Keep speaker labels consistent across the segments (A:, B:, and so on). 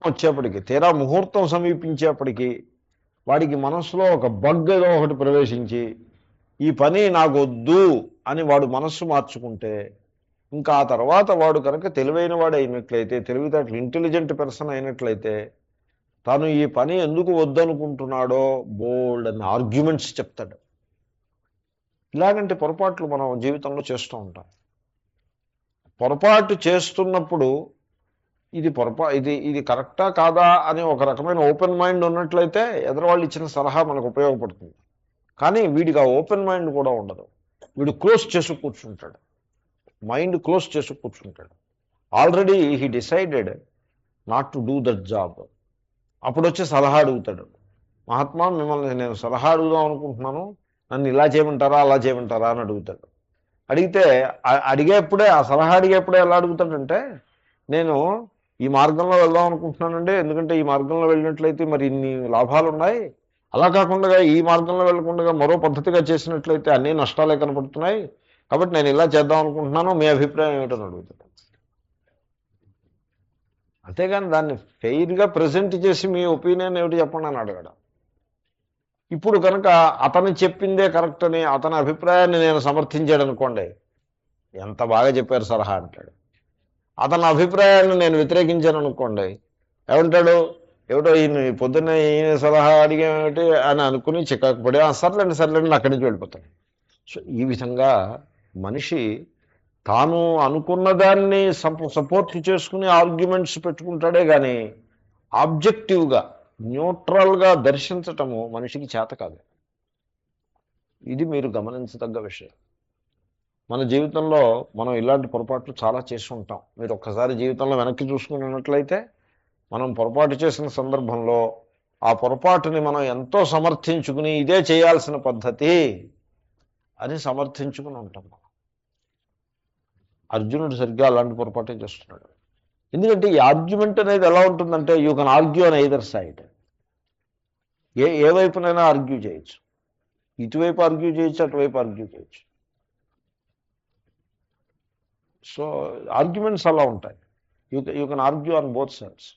A: వచ్చేప్పటికి, తీరా ముహూర్తం సమీపించేప్పటికీ వాడికి మనస్సులో ఒక బగ్ ఏదో ఒకటి ప్రవేశించి ఈ పని నాకొద్దు అని వాడు మనస్సు మార్చుకుంటే, ఇంకా ఆ తర్వాత వాడు కనుక తెలివైన వాడు అయినట్లయితే, తెలివితేటలు ఇంటెలిజెంట్ పర్సన్ అయినట్లయితే, తాను ఈ పని ఎందుకు వద్దనుకుంటున్నాడో బోల్డ్ అని ఆర్గ్యుమెంట్స్ చెప్తాడు. ఇలాగంటి పొరపాట్లు మనం జీవితంలో చేస్తూ ఉంటాం. పొరపాటు చేస్తున్నప్పుడు ఇది కరెక్టా కాదా అని ఒక రకమైన ఓపెన్ మైండ్ ఉన్నట్లయితే ఎదురువాళ్ళు ఇచ్చిన సలహా మనకు ఉపయోగపడుతుంది. కానీ వీడికి ఆ ఓపెన్ మైండ్ కూడా ఉండదు. వీడు క్లోజ్ చేసి కూర్చుంటాడు, మైండ్ క్లోజ్ చేసి కూర్చుంటాడు. Already he decided not to do that job. అప్పుడు వచ్చి సలహా అడుగుతాడు. మహాత్మా, మిమ్మల్ని నేను సలహా అడుగుదాం అనుకుంటున్నాను, నన్ను ఇలా చేయమంటారా అలా చేయమంటారా అని అడుగుతాడు. అడిగితే అడిగేప్పుడే, ఆ సలహా అడిగేప్పుడే ఎలా అడుగుతాడంటే, నేను ఈ మార్గంలో వెళ్దాం అనుకుంటున్నానండి, ఎందుకంటే ఈ మార్గంలో వెళ్ళినట్లయితే మరి ఇన్ని లాభాలు ఉన్నాయి, అలా కాకుండా ఈ మార్గంలో వెళ్ళకుండా మరో పద్ధతిగా చేసినట్లయితే అన్ని నష్టాలే కనపడుతున్నాయి, కాబట్టి నేను ఇలా చేద్దాం అనుకుంటున్నాను, మీ అభిప్రాయం ఏమిటని అడుగుతాడు. అంతేగాని దాన్ని ఫెయిర్గా ప్రజెంట్ చేసి మీ ఒపీనియన్ ఏమిటి చెప్పండి అని అడగడం. ఇప్పుడు కనుక అతను చెప్పిందే కరెక్ట్ అని అతని అభిప్రాయాన్ని నేను సమర్థించాడు అనుకోండి, ఎంత బాగా చెప్పారు సలహా అంటాడు. అతని అభిప్రాయాన్ని నేను వ్యతిరేకించాను అనుకోండి, ఏమంటాడు, ఏమిటో ఈయన పొద్దున్న ఈయన సలహా అడిగేమిటి అని అనుకుని చికాకు పడి సర్లేండి అక్కడి నుంచి వెళ్ళిపోతాడు. సో ఈ విధంగా మనిషి తాను అనుకున్న దాన్ని సపోర్ట్ చేసుకుని ఆర్గ్యుమెంట్స్ పెట్టుకుంటాడే కానీ ఆబ్జెక్టివ్గా న్యూట్రల్గా దర్శించటము మనిషికి చేత కాదు. ఇది మీరు గమనించదగ్గ విషయం. మన జీవితంలో మనం ఇలాంటి పొరపాట్లు చాలా చేసి ఉంటాం. మీరు ఒక్కసారి జీవితంలో వెనక్కి చూసుకున్నట్లయితే మనం పొరపాటు చేసిన సందర్భంలో ఆ పొరపాటుని మనం ఎంతో సమర్థించుకుని ఇదే చేయాల్సిన పద్ధతి అని సమర్థించుకుని ఉంటాం. అర్జునుడు సరిగ్గా అలాంటి పొరపాటే చేస్తున్నాడు. ఎందుకంటే ఈ ఆర్గ్యుమెంట్ అనేది ఎలా ఉంటుందంటే, you can argue on either side. ఏ వైపునైనా ఆర్గ్యూ చేయొచ్చు. ఇటువైపు ఆర్గ్యూ చేయొచ్చు, అటువైపు ఆర్గ్యూ చేయొచ్చు. సో ఆర్గ్యుమెంట్స్ అలా ఉంటాయి. You can argue on both sides.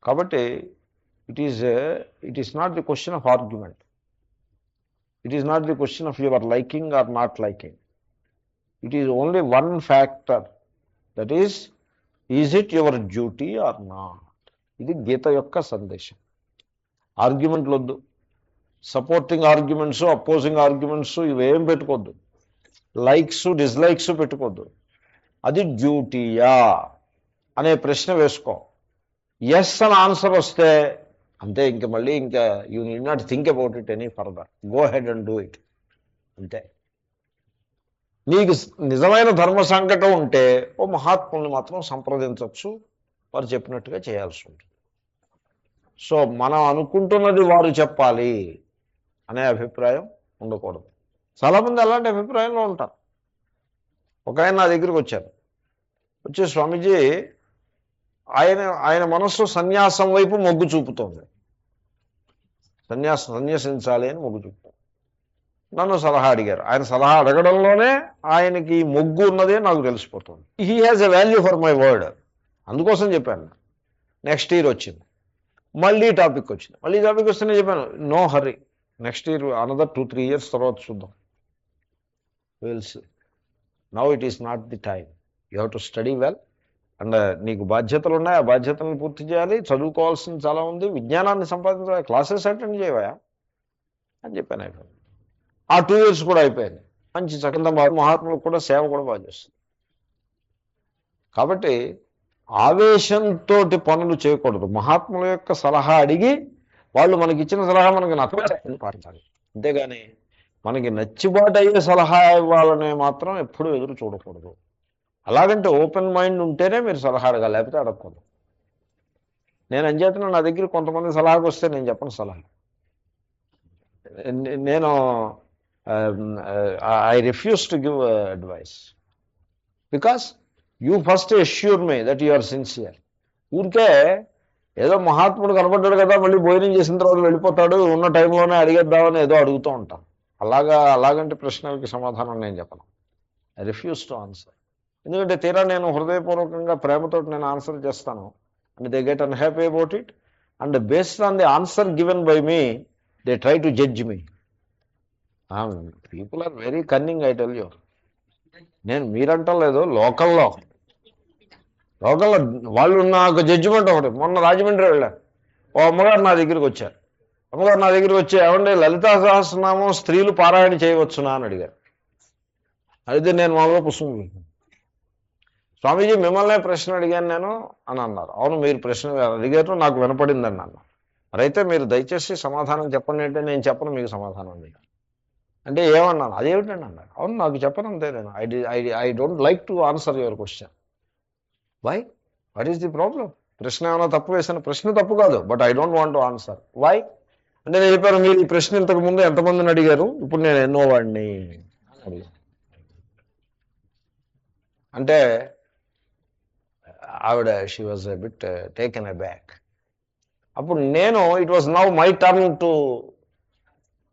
A: కాబట్టి it is not the question of argument. It is not the question of your liking or not liking. It is only one factor, that is it your duty or not? ఇది గీత యొక్క సందేశం. ఆర్గ్యుమెంట్లు వద్దు, supporting arguments, opposing arguments ఇవేం పెట్టుకోవద్దు, likes dislikes పెట్టుకోవద్దు. అది డ్యూటీయా అనే ప్రశ్న వేసుకో. ఎస్ అని ఆన్సర్ వస్తే అంతే, మళ్ళీ you need not think about it any further, go head and do it అంతే. నీకు నిజమైన ధర్మ సంకటం ఉంటే ఓ మహాత్ముల్ని మాత్రం సంప్రదించవచ్చు, వారు చెప్పినట్టుగా చేయాల్సి ఉంటుంది. సో మనం అనుకుంటున్నది వారు చెప్పాలి అనే అభిప్రాయం ఉండకూడదు. చాలామంది అలాంటి అభిప్రాయంలో ఉంటారు. ఒక ఆయన నా దగ్గరికి వచ్చారు. వచ్చే స్వామీజీ, ఆయన మనస్సు సన్యాసం వైపు మొగ్గు చూపుతోంది, సన్యాసించాలి అని మొగ్గు చూపుతుంది. నన్ను సలహా అడిగారు. ఆయన సలహా అడగడంలోనే ఆయనకి మొగ్గు ఉన్నదే నాకు తెలిసిపోతుంది. He has a value for my word, అందుకోసం చెప్పాను. నెక్స్ట్ ఇయర్ వచ్చింది, మళ్ళీ టాపిక్ వచ్చింది. మళ్ళీ టాపిక్ వస్తే నేను చెప్పాను, no hurry, next year another 2-3 years తర్వాత చూద్దాం, will see. Now it is not the time, you have to study well, and నీకు బాధ్యతలు ఉన్నాయి, ఆ బాధ్యతలను పూర్తి చేయాలి, చదువుకోవాల్సింది చాలా ఉంది, విజ్ఞానాన్ని సంపాదించాలి, క్లాసెస్ అటెండ్ చేయవా అని చెప్పాను. అయిపోయింది. ఆ 2 years కూడా అయిపోయింది. మంచి చక్కగా మహాత్ములకు కూడా సేవ కూడా బాగా చేస్తుంది. కాబట్టి ఆవేశంతో పనులు చేయకూడదు. మహాత్ముల యొక్క సలహా అడిగి వాళ్ళు మనకి ఇచ్చిన సలహా మనకి నచ్చని పాటించాలి. అంతేగాని మనకి నచ్చిబాటు అయ్యే సలహా ఇవ్వాలనే మాత్రం ఎప్పుడూ ఎదురు చూడకూడదు. అలాగంటే ఓపెన్ మైండ్ ఉంటేనే మీరు సలహా అడగాలి, లేకపోతే అడగకూడదు. నేను అంచేతన నా దగ్గర కొంతమంది సలహాకు వస్తే నేను చెప్పను సలహా. నేను I refuse to give advice because you first assure me that you are sincere. ఊరికే ఏదో మహాత్ముడు కనపడ్డాడు కదా, మళ్ళీ భోజనం చేసిన తర్వాత వెళ్ళిపోతాడు, ఉన్న టైంలోనే అడిగేద్దామని ఏదో అడుగుతూ ఉంటాం. అలాగంటే ప్రశ్నలకి సమాధానం నేను చెప్పను. I refuse to answer. ఎందుకంటే తీరా నేను హృదయపూర్వకంగా ప్రేమతో నేను ఆన్సర్ చేస్తాను and they get unhappy about it and based on the answer given by me they try to judge me. People are very cunning, I tell you. నేను మీరంటాం లేదు, లోకల్లో వాళ్ళు నాకు జడ్జిమెంట్ ఒకటి. మొన్న రాజమండ్రి వెళ్ళాను, ఓ అమ్మగారు నా దగ్గరికి వచ్చారు. అమ్మగారు నా దగ్గరికి వచ్చి, ఏమంటే లలితా సహస్రనామం స్త్రీలు పారాయణ చేయవచ్చునా అని అడిగారు. అయితే నేను మామూలుగా పుస్తకం, స్వామీజీ మిమ్మల్నే ప్రశ్న అడిగాను నేను అని అన్నారు. అవును, మీరు ప్రశ్న అడిగారు, నాకు వినపడిందని అన్నారు. మరైతే మీరు దయచేసి సమాధానం చెప్పండి అంటే, నేను చెప్పను మీకు సమాధానం అండి అంటే. ఏమన్నాను, అదేమిటండి అన్నారు. అవును, నాకు చెప్పను అంతే, నేను I don't like to answer your question. Why, what is the problem? ప్రశ్న ఏమైనా తప్పు వేసాను? ప్రశ్న తప్పు కాదు, but I don't want to answer. Why అంటే నేను చెప్పాను, మీరు ఈ ప్రశ్న ఇంతకు ముందు ఎంతమందిని అడిగారు, ఇప్పుడు నేను ఎన్నో వాడిని అడిగాను అంటే ఆవిడ she was a bit taken a back. అప్పుడు నేను, it was now my turn to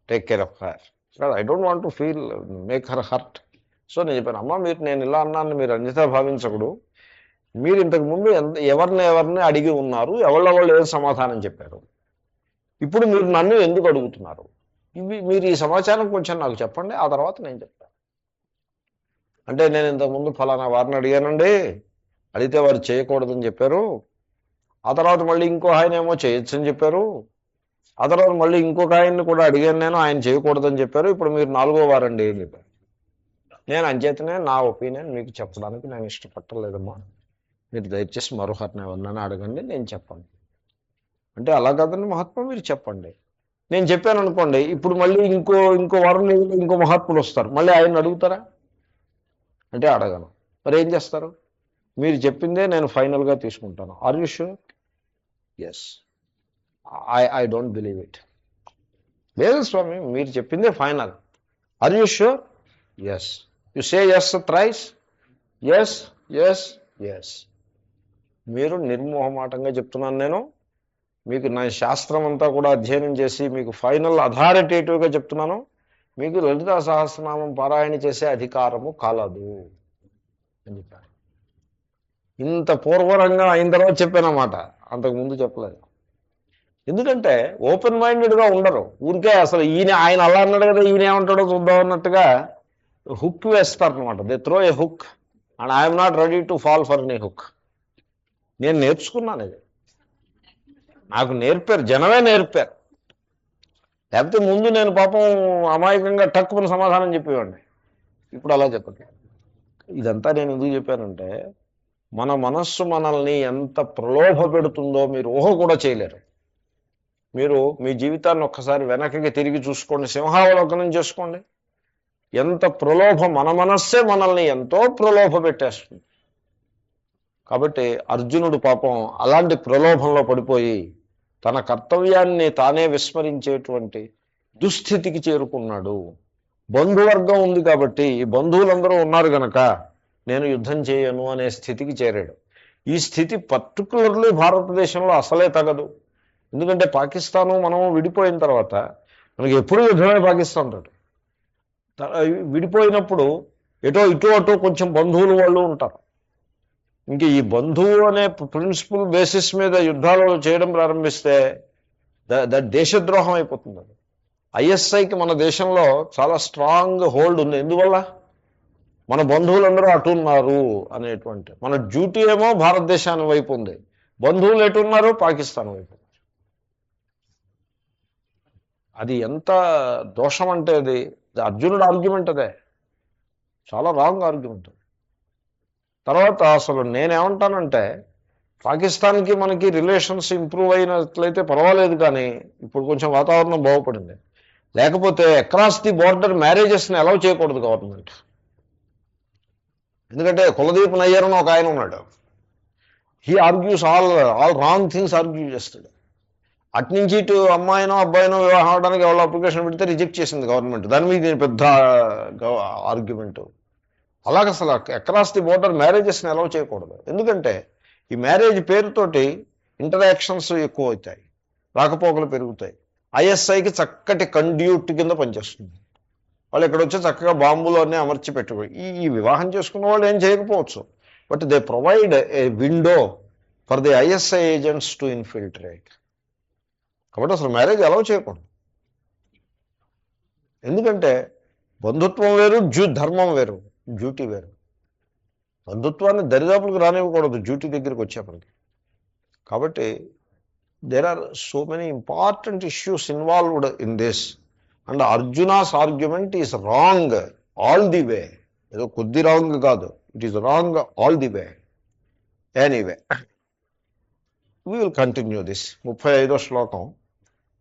A: take care of her. I don't want to feel make her hurt. So నేను చెప్పాను, అమ్మ మీరు నేను ఇలా అన్నాను మీరు అన్యథా భావించకూడదు. మీరు ఇంతకు ముందు ఎవరిని అడిగి ఉన్నారు, ఎవళ్ళు ఏం సమాధానం చెప్పారు, ఇప్పుడు మీరు నన్ను ఎందుకు అడుగుతున్నారు? మీరు ఈ సమాచారం కొంచెం నాకు చెప్పండి, ఆ తర్వాత నేను చెప్తాను. అంటే నేను ఇంతకుముందు ఫలానా వారిని అడిగానండి, అడిగితే వారు చేయకూడదని చెప్పారు. ఆ తర్వాత మళ్ళీ ఇంకో ఆయన ఏమో చేయొచ్చని చెప్పారు. ఆ తర్వాత మళ్ళీ ఇంకొక ఆయన్ని కూడా అడిగాను నేను, ఆయన చేయకూడదని చెప్పారు. ఇప్పుడు మీరు 4వ వారండి అని చెప్పారు. నేను అంచేతనే నా ఒపీనియన్ మీకు చెప్పడానికి నేను ఇష్టపట్టలేదమ్మా, మీరు దయచేసి మరొకరిని ఎవరినైనా అడగండి, నేను చెప్పండి అంటే. అలా కాదండి మహాత్మా, మీరు చెప్పండి. నేను చెప్పాను అనుకోండి, ఇప్పుడు మళ్ళీ ఇంకో వారం ఇంకో మహాత్ములు వస్తారు, మళ్ళీ ఆయన అడుగుతారా అంటే అడగను. మరి ఏం చేస్తారు? మీరు చెప్పిందే నేను ఫైనల్గా తీసుకుంటాను. Are you sure? Yes. I don't believe it. లేదు స్వామి, మీరు చెప్పిందే final. Are you sure? Yes. You say yes thrice. Yes yes yes. మీరు నిర్మోహమాటంగా చెప్తున్నాను నేను, మీకు నా శాస్త్రం అంతా కూడా అధ్యయనం చేసి మీకు ఫైనల్ అథారిటేటివ్గా చెప్తున్నాను, మీకు లలితా సహస్రనామం పారాయణ చేసే అధికారము కలదు అని చెప్పాను. ఇంత పూర్వరంగా అయిన తర్వాత చెప్పానమాట, అంతకుముందు చెప్పలేదు. ఎందుకంటే ఓపెన్ మైండెడ్గా ఉండరు, ఊరికే అసలు ఆయన అలా అన్నాడు కదా, ఈయన ఏమంటాడో చూద్దాం అన్నట్టుగా హుక్ వేస్తారనమాట. They throw a hook and I'm not ready to fall for any hook. నేను నేర్చుకున్నాను, ఇది నాకు నేర్పారు, జనమే నేర్పారు. లేకపోతే ముందు నేను పాపం అమాయకంగా టక్కుని సమాధానం చెప్పేవాడిని, ఇప్పుడు అలా చెప్పట్లేదు. ఇదంతా నేను ఎందుకు చెప్పానంటే, మన మనస్సు మనల్ని ఎంత ప్రలోభ పెడుతుందో మీరు ఊహ కూడా చేయలేరు. మీరు మీ జీవితాన్ని ఒక్కసారి వెనక్కి తిరిగి చూసుకోండి, సింహావలోకనం చేసుకోండి. ఎంత ప్రలోభం, మన మనస్సే మనల్ని ఎంతో ప్రలోభ పెట్టేస్తుంది. కాబట్టి అర్జునుడు పాపం అలాంటి ప్రలోభంలో పడిపోయి తన కర్తవ్యాన్ని తానే విస్మరించేటువంటి దుస్థితికి చేరుకున్నాడు. బంధువర్గం ఉంది కాబట్టి, ఈ బంధువులందరూ ఉన్నారు గనక నేను యుద్ధం చేయను అనే స్థితికి చేరాడు. ఈ స్థితి పర్టికులర్లీ భారతదేశంలో అసలే తగదు. ఎందుకంటే పాకిస్తాను మనము విడిపోయిన తర్వాత మనకి ఎప్పుడూ యుద్ధమే పాకిస్తాన్ తోటి. విడిపోయినప్పుడు ఇటు అటు కొంచెం బంధువులు వాళ్ళు ఉంటారు. ఇంక ఈ బంధువు అనే ప్రిన్సిపల్ బేసిస్ మీద యుద్ధాలు చేయడం ప్రారంభిస్తే దేశద్రోహం అయిపోతుంది. అది ఐఎస్ఐకి మన దేశంలో చాలా స్ట్రాంగ్ హోల్డ్ ఉంది. ఎందువల్ల? మన బంధువులందరూ అటు ఉన్నారు అనేటువంటి, మన డ్యూటీ ఏమో భారతదేశాన్ని వైపు ఉంది, బంధువులు ఎటు ఉన్నారు? పాకిస్తాన్ వైపు. అది ఎంత దోషం అంటే అది అర్జునుడు ఆర్గ్యుమెంట్, అదే చాలా రాంగ్ ఆర్గ్యుమెంట్. తర్వాత అసలు నేనేమంటానంటే, పాకిస్తాన్కి మనకి రిలేషన్స్ ఇంప్రూవ్ అయినట్లయితే పర్వాలేదు, కానీ ఇప్పుడు కొంచెం వాతావరణం బాగుపడింది. లేకపోతే అక్రాస్ ది బోర్డర్ మ్యారేజెస్ని అలౌ చేయకూడదు గవర్నమెంట్. ఎందుకంటే కులదీప్ నయ్యర్ అని ఒక ఆయన ఉన్నాడు, he argues all wrong things argue చేస్తాడు. అట్నుంచి ఇటు అమ్మాయినో అబ్బాయినో వివాహం అవడానికి ఎవరో అప్లికేషన్ పెడితే రిజెక్ట్ చేసింది గవర్నమెంట్. దాని మీద నేను పెద్ద ఆర్గ్యుమెంట్. అలాగ అసలు అక్రాస్ ది బోర్డర్ మ్యారేజెస్ని అలౌ చేయకూడదు. ఎందుకంటే ఈ మ్యారేజ్ పేరుతోటి ఇంటరాక్షన్స్ ఎక్కువ అవుతాయి, రాకపోకలు పెరుగుతాయి. ఐఎస్ఐకి చక్కటి కండ్యూట్ కింద పనిచేస్తుంది. వాళ్ళు ఇక్కడ వచ్చి చక్కగా బాంబులు అన్నీ అమర్చి పెట్టుకో ఈ వివాహం చేసుకున్న వాళ్ళు ఏం చేయకపోవచ్చు. But they provide a window for the ISI agents to infiltrate. కాబట్టి అసలు మ్యారేజ్ అలౌ చేయకూడదు. ఎందుకంటే బంధుత్వం వేరు, ధర్మం వేరు, డ్యూటీ వేరు. బంధుత్వాన్ని దరిదాపులకు రానివ్వకూడదు డ్యూటీ దగ్గరికి వచ్చేప్పటికి. కాబట్టి there are so many important issues involved in this. And Arjuna's argument is wrong all the way. ఏదో కొద్ది రాంగ్ కాదు, it is wrong all the way. Anyway we will continue this. 35వ శ్లోకం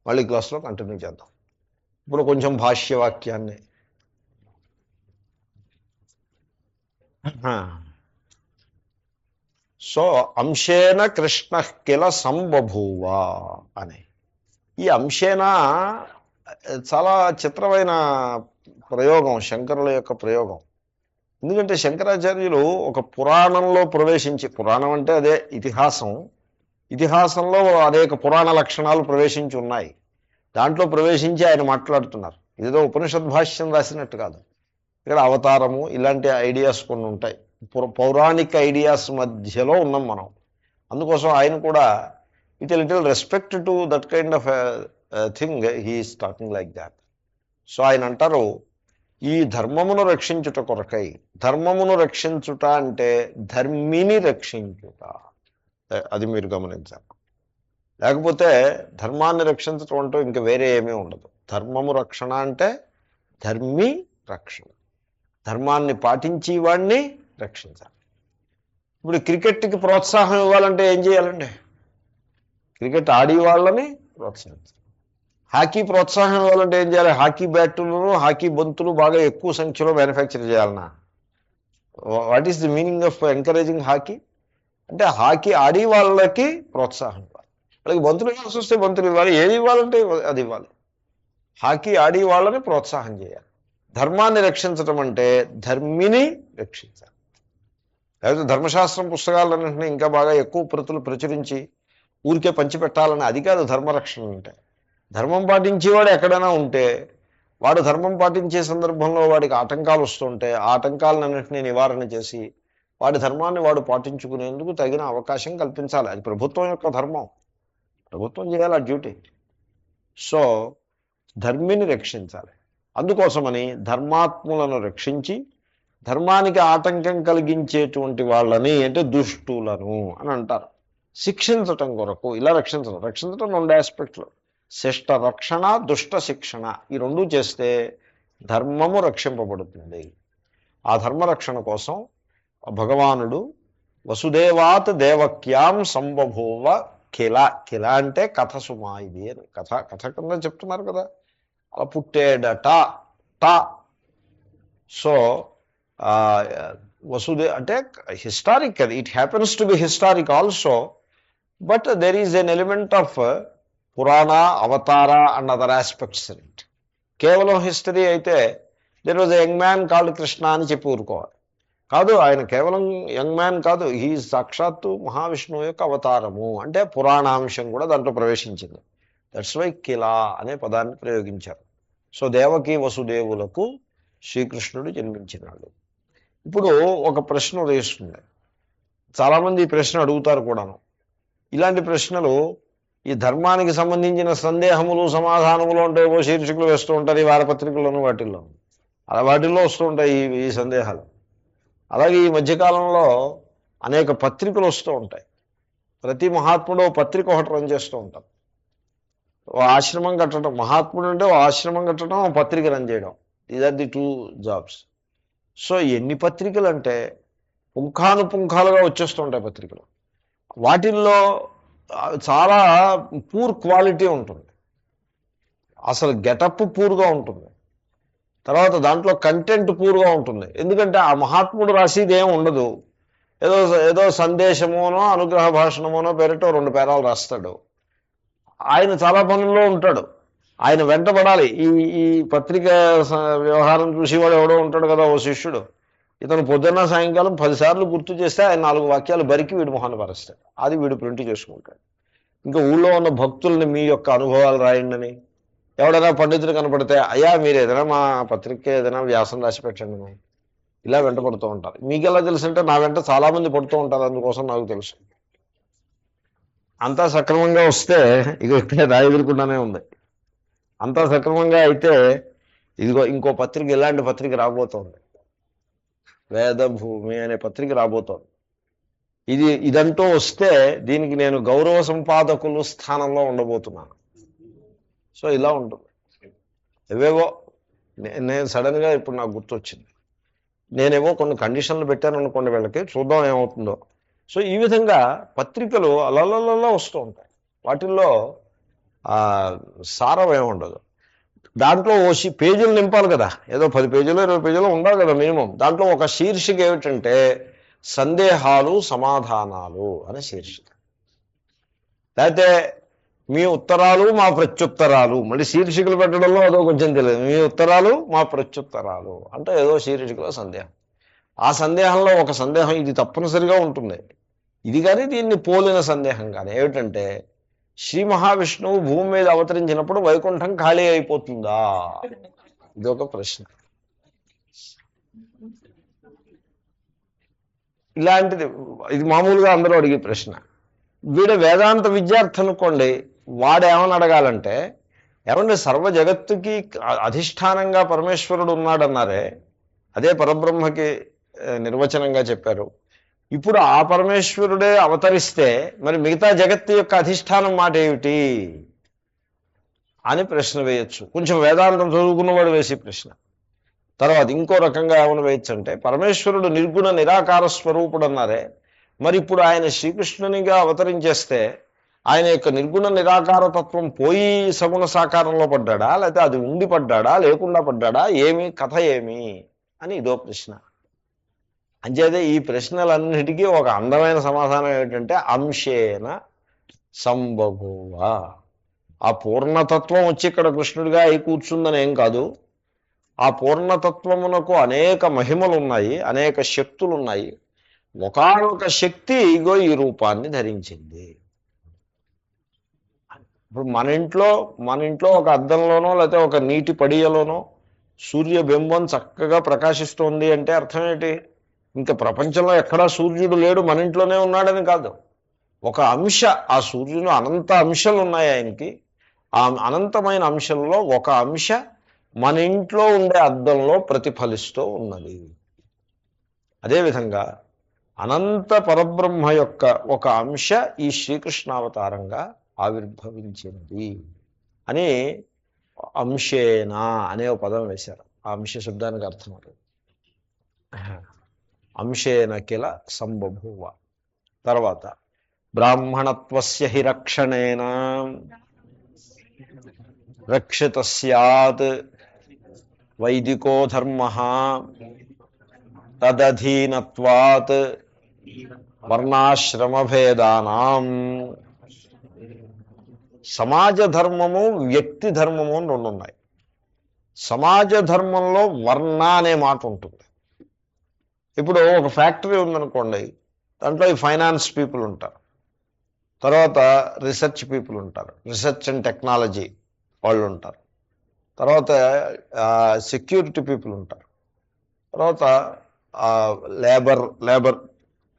A: మళ్ళీ క్లాస్లో కంటిన్యూ చేద్దాం. ఇప్పుడు కొంచెం భాష్యవాక్యాన్ని. సో అంశేన కృష్ణ కిల సంబభూవ అని. ఈ అంశేన చాలా చిత్రమైన ప్రయోగం, శంకరుల యొక్క ప్రయోగం. ఎందుకంటే శంకరాచార్యులు ఒక పురాణంలో ప్రవేశించి, పురాణం అంటే అదే ఇతిహాసం, ఇతిహాసంలో అనేక పురాణ లక్షణాలు ప్రవేశించి ఉన్నాయి. దాంట్లో ప్రవేశించి ఆయన మాట్లాడుతున్నారు. ఇదేదో ఉపనిషద్ భాష్యం రాసినట్టు కాదు. ఇక్కడ అవతారము ఇలాంటి ఐడియాస్ కొన్ని ఉంటాయి, పౌరాణిక ఐడియాస్ మధ్యలో ఉన్నాం మనం. అందుకోసం ఆయన కూడా with little respect to that kind of thing he is talking like that. So ఆయన అంటారు, ఈ ధర్మమును రక్షించుట కొరకై. ధర్మమును రక్షించుట అంటే ధర్మిని రక్షించుట, అది మీరు గమనించాలి. లేకపోతే ధర్మాన్ని రక్షించటం అంటూ ఇంకా వేరే ఏమీ ఉండదు. ధర్మము రక్షణ అంటే ధర్మి రక్షణ, ధర్మాన్ని పాటించి వాడిని రక్షించాలి. ఇప్పుడు క్రికెట్కి ప్రోత్సాహం ఇవ్వాలంటే ఏం చేయాలండి? క్రికెట్ ఆడి వాళ్ళని ప్రోత్సహించాలి. హాకీ ప్రోత్సాహం ఇవ్వాలంటే ఏం చేయాలి? హాకీ బ్యాటులను, హాకీ బంతులు బాగా ఎక్కువ సంఖ్యలో మ్యానుఫ్యాక్చర్ చేయాలన్నా? What is the meaning of encouraging hockey? అంటే హాకీ ఆడి వాళ్ళకి ప్రోత్సాహం ఇవ్వాలి. వాళ్ళకి బంతులు ఇవ్వాల్సి వస్తే బంతులు ఇవ్వాలి, ఏది ఇవ్వాలంటే అది ఇవ్వాలి. హాకీ ఆడి వాళ్ళని ప్రోత్సాహం చేయాలి. ధర్మాన్ని రక్షించటం అంటే ధర్మిని రక్షించాలి. లేకపోతే ధర్మశాస్త్రం పుస్తకాలన్నింటినీ ఇంకా బాగా ఎక్కువ ప్రతులు ప్రచురించి ఊరికే పంచిపెట్టాలని అది కాదు ధర్మరక్షణ అంటే. ధర్మం పాటించేవాడు ఎక్కడైనా ఉంటే, వాడు ధర్మం పాటించే సందర్భంలో వాడికి ఆటంకాలు వస్తుంటే ఆ ఆటంకాలన్నింటినీ నివారణ చేసి వాడి ధర్మాన్ని వాడు పాటించుకునేందుకు తగిన అవకాశం కల్పించాలి. అది ప్రభుత్వం యొక్క ధర్మం, ప్రభుత్వం చేయాలి ఆ డ్యూటీ. సో ధర్మిని రక్షించాలి. అందుకోసమని ధర్మాత్ములను రక్షించి ధర్మానికి ఆటంకం కలిగించేటువంటి వాళ్ళని, అంటే దుష్టులను అని అంటారు, శిక్షించటం కొరకు. ఇలా రక్షించడం 2 ఆస్పెక్ట్లు, శిష్ట రక్షణ, దుష్ట శిక్షణ. ఈ 2 చేస్తే ధర్మము రక్షింపబడుతుంది. ఆ ధర్మరక్షణ కోసం భగవానుడు వసుదేవాత్ దేవక్యాం సంబభూవ కిల. కిల అంటే కథ సుమా, ఇది అని కథ కింద చెప్తున్నారు కదా, అలా పుట్టేడట టా. సో వసుదే అంటే హిస్టారిక్, అది it happens to be historic also, but there is an element of పురాణ, అవతార and other aspects in it. కేవలం హిస్టరీ అయితే there was a young man called Krishna అని చెప్పి ఊరుకోవాలి. కాదు, ఆయన కేవలం యంగ్ మ్యాన్ కాదు, హీ సాక్షాత్తు మహావిష్ణువు యొక్క అవతారము, అంటే పురాణాంశం కూడా దాంట్లో ప్రవేశించింది. దట్స్ వై కిలా అనే పదాన్ని ప్రయోగించారు. సో దేవకి వసుదేవులకు శ్రీకృష్ణుడు జన్మించినాడు. ఇప్పుడు ఒక ప్రశ్న ఉదయిస్తుంది, చాలామంది ఈ ప్రశ్న అడుగుతారు కూడాను. ఇలాంటి ప్రశ్నలు ఈ ధర్మానికి సంబంధించిన సందేహములు సమాధానములు ఉంటాయి, ఓ శీర్షికలు వేస్తూ ఉంటారు ఈ వారపత్రికలను, వాటిల్లో అలా వాటిల్లో వస్తూ ఉంటాయి ఈ సందేహాలు. అలాగే ఈ మధ్యకాలంలో అనేక పత్రికలు వస్తూ ఉంటాయి. ప్రతి మహాత్ముడు పత్రిక ఒకటి రన్ చేస్తూ ఉంటారు. ఓ ఆశ్రమం కట్టడం, మహాత్ముడు అంటే ఓ ఆశ్రమం కట్టడం, ఓ పత్రిక రన్ చేయడం, these are the 2 jobs. So ఎన్ని పత్రికలు అంటే పుంఖానుపుంఖాలుగా వచ్చేస్తూ ఉంటాయి పత్రికలు. వాటిల్లో చాలా పూర్ క్వాలిటీ ఉంటుంది, అసలు గెటప్ పూర్గా ఉంటుంది, తర్వాత దాంట్లో కంటెంట్ పూర్గా ఉంటుంది. ఎందుకంటే ఆ మహాత్ముడు రాసేది ఏం ఉండదు, ఏదో సందేశమోనో అనుగ్రహ భాషణమోనో పేరిట 2 పేరాలు రాస్తాడు. ఆయన చాలా పనుల్లో ఉంటాడు, ఆయన వెంటబడాలి. ఈ పత్రిక వ్యవహారం చూసేవాడు ఎవడో ఉంటాడు కదా, ఓ శిష్యుడు, ఇతను పొద్దున్న సాయంకాలం 10 సార్లు గుర్తు చేస్తే ఆయన 4 వాక్యాలు బరికి వీడి మొహాన్ని పరుస్తాడు, అది వీడు ప్రింట్ చేసుకుంటాడు. ఇంకా ఊళ్ళో ఉన్న భక్తుల్ని మీ యొక్క అనుభవాలు రాయండి అని, ఎవడైనా పండితులు కనపడితే అయ్యా మీరు ఏదైనా మా పత్రిక ఏదైనా వ్యాసం రాసి పెట్టండి మేము ఇలా వెంట పడుతూ ఉంటారు. మీకు ఎలా తెలుసు అంటే నా వెంట చాలామంది పడుతూ ఉంటారు, అందుకోసం నాకు తెలుసు. అంతా సక్రమంగా వస్తే ఇక ఇక్కడ ఎదుర్కొండానే ఉంది. అంతా సక్రమంగా అయితే ఇదిగో ఇంకో పత్రిక, ఇలాంటి పత్రిక రాబోతోంది, వేదభూమి అనే పత్రిక రాబోతోంది. ఇదంటూ వస్తే దీనికి నేను గౌరవ సంపాదకులు స్థానంలో ఉండబోతున్నాను. సో ఇలా ఉంటుంది. ఏవేవో నేను సడన్గా ఇప్పుడు నాకు గుర్తొచ్చింది, నేనేమో కొన్ని కండిషన్లు పెట్టాను అనుకోండి వీళ్ళకి, చూద్దాం ఏమవుతుందో. సో ఈ విధంగా పత్రికలు అలలలా వస్తూ ఉంటాయి. వాటిల్లో సారం ఏముండదు. దాంట్లో పేజీలు నింపాలి కదా, ఏదో 10 పేజీలు 20 పేజీలు ఉండాలి కదా మినిమం. దాంట్లో ఒక శీర్షిక ఏమిటంటే సందేహాలు సమాధానాలు అనే శీర్షిక. లేకపోతే మీ ఉత్తరాలు మా ప్రత్యుత్తరాలు, మళ్ళీ శీర్షికలు పెట్టడంలో అదో కొంచెం తెలియదు. మీ ఉత్తరాలు మా ప్రత్యుత్తరాలు అంటే ఏదో శీర్షికలో సందేహం. ఆ సందేహంలో ఒక సందేహం ఇది తప్పనిసరిగా ఉంటుంది. ఇది కానీ దీన్ని పోలిన సందేహం కానీ ఏమిటంటే శ్రీ మహావిష్ణువు భూమి మీద అవతరించినప్పుడు వైకుంఠం ఖాళీ అయిపోతుందా? ఇది ఒక ప్రశ్న. ఇలాంటిది ఇది మామూలుగా అందరూ అడిగే ప్రశ్న. వీడు వేదాంత విద్యార్థి అనుకోండి, వాడేమని అడగాలంటే, ఏమంటే సర్వ జగత్తుకి అధిష్టానంగా పరమేశ్వరుడు ఉన్నాడన్నారే, అదే పరబ్రహ్మకి నిర్వచనంగా చెప్పారు. ఇప్పుడు ఆ పరమేశ్వరుడే అవతరిస్తే మరి మిగతా జగత్తు యొక్క అధిష్టానం మాట ఏమిటి అని ప్రశ్న వేయచ్చు. కొంచెం వేదాంతం చదువుకున్నవాడు వేసే ప్రశ్న. తర్వాత ఇంకో రకంగా ఏమని వేయచ్చు అంటే, పరమేశ్వరుడు నిర్గుణ నిరాకార స్వరూపుడు అన్నారే, మరి ఇప్పుడు ఆయన శ్రీకృష్ణునిగా అవతరించేస్తే ఆయన యొక్క నిర్గుణ నిరాకార తత్వం పోయి సగుణ సాకారంలో పడ్డాడా, లేకపోతే అది ఉండి పడ్డాడా, లేకుండా పడ్డాడా, ఏమి కథ ఏమి అని ఇదో ప్రశ్న. అంచేతే ఈ ప్రశ్నలన్నిటికీ ఒక అందమైన సమాధానం ఏమిటంటే అంశేన సంబభూవ. ఆ పూర్ణతత్వం వచ్చి ఇక్కడ కృష్ణుడిగా అయి కూర్చుందని ఏం కాదు. ఆ పూర్ణతత్వమునకు అనేక మహిమలు ఉన్నాయి, అనేక శక్తులు ఉన్నాయి. ఒకానొక శక్తి ఇగో ఈ రూపాన్ని ధరించింది. ఇప్పుడు మన ఇంట్లో ఒక అద్దంలోనో లేకపోతే ఒక నీటి పడియలోనో సూర్యబింబం చక్కగా ప్రకాశిస్తోంది అంటే అర్థం ఏంటి? ఇంకా ప్రపంచంలో ఎక్కడా సూర్యుడు లేడు, మన ఇంట్లోనే ఉన్నాడని కాదు. ఒక అంశ, ఆ సూర్యుడు అనంత అంశాలు ఉన్నాయి ఆయనకి. ఆ అనంతమైన అంశంలో ఒక అంశ మన ఇంట్లో ఉండే అద్దంలో ప్రతిఫలిస్తూ ఉన్నది. అదేవిధంగా అనంత పరబ్రహ్మ యొక్క ఒక అంశ ఈ శ్రీకృష్ణావతారంగా ఆవిర్భవించింది అని అంశేన అనే ఒక పదం వేశారు. ఆ అంశ శబ్దానికి అర్థం అది. అంశేన కిల సంబభూవ. తర్వాత బ్రాహ్మణత్వస్య హి రక్షణేన రక్షిత స్యాత్ వైదికో ధర్మః తదధీనత్వాత్ వర్ణాశ్రమభేదానాం. సమాజ ధర్మము, వ్యక్తి ధర్మము అని రెండు ఉన్నాయి. సమాజ ధర్మంలో వర్ణ అనే మాట ఉంటుంది. ఇప్పుడు ఒక ఫ్యాక్టరీ ఉందనుకోండి, దాంట్లో ఈ ఫైనాన్స్ పీపుల్ ఉంటారు, తర్వాత రీసెర్చ్ పీపుల్ ఉంటారు, రీసెర్చ్ అండ్ టెక్నాలజీ వాళ్ళు ఉంటారు, తర్వాత సెక్యూరిటీ పీపుల్ ఉంటారు, తర్వాత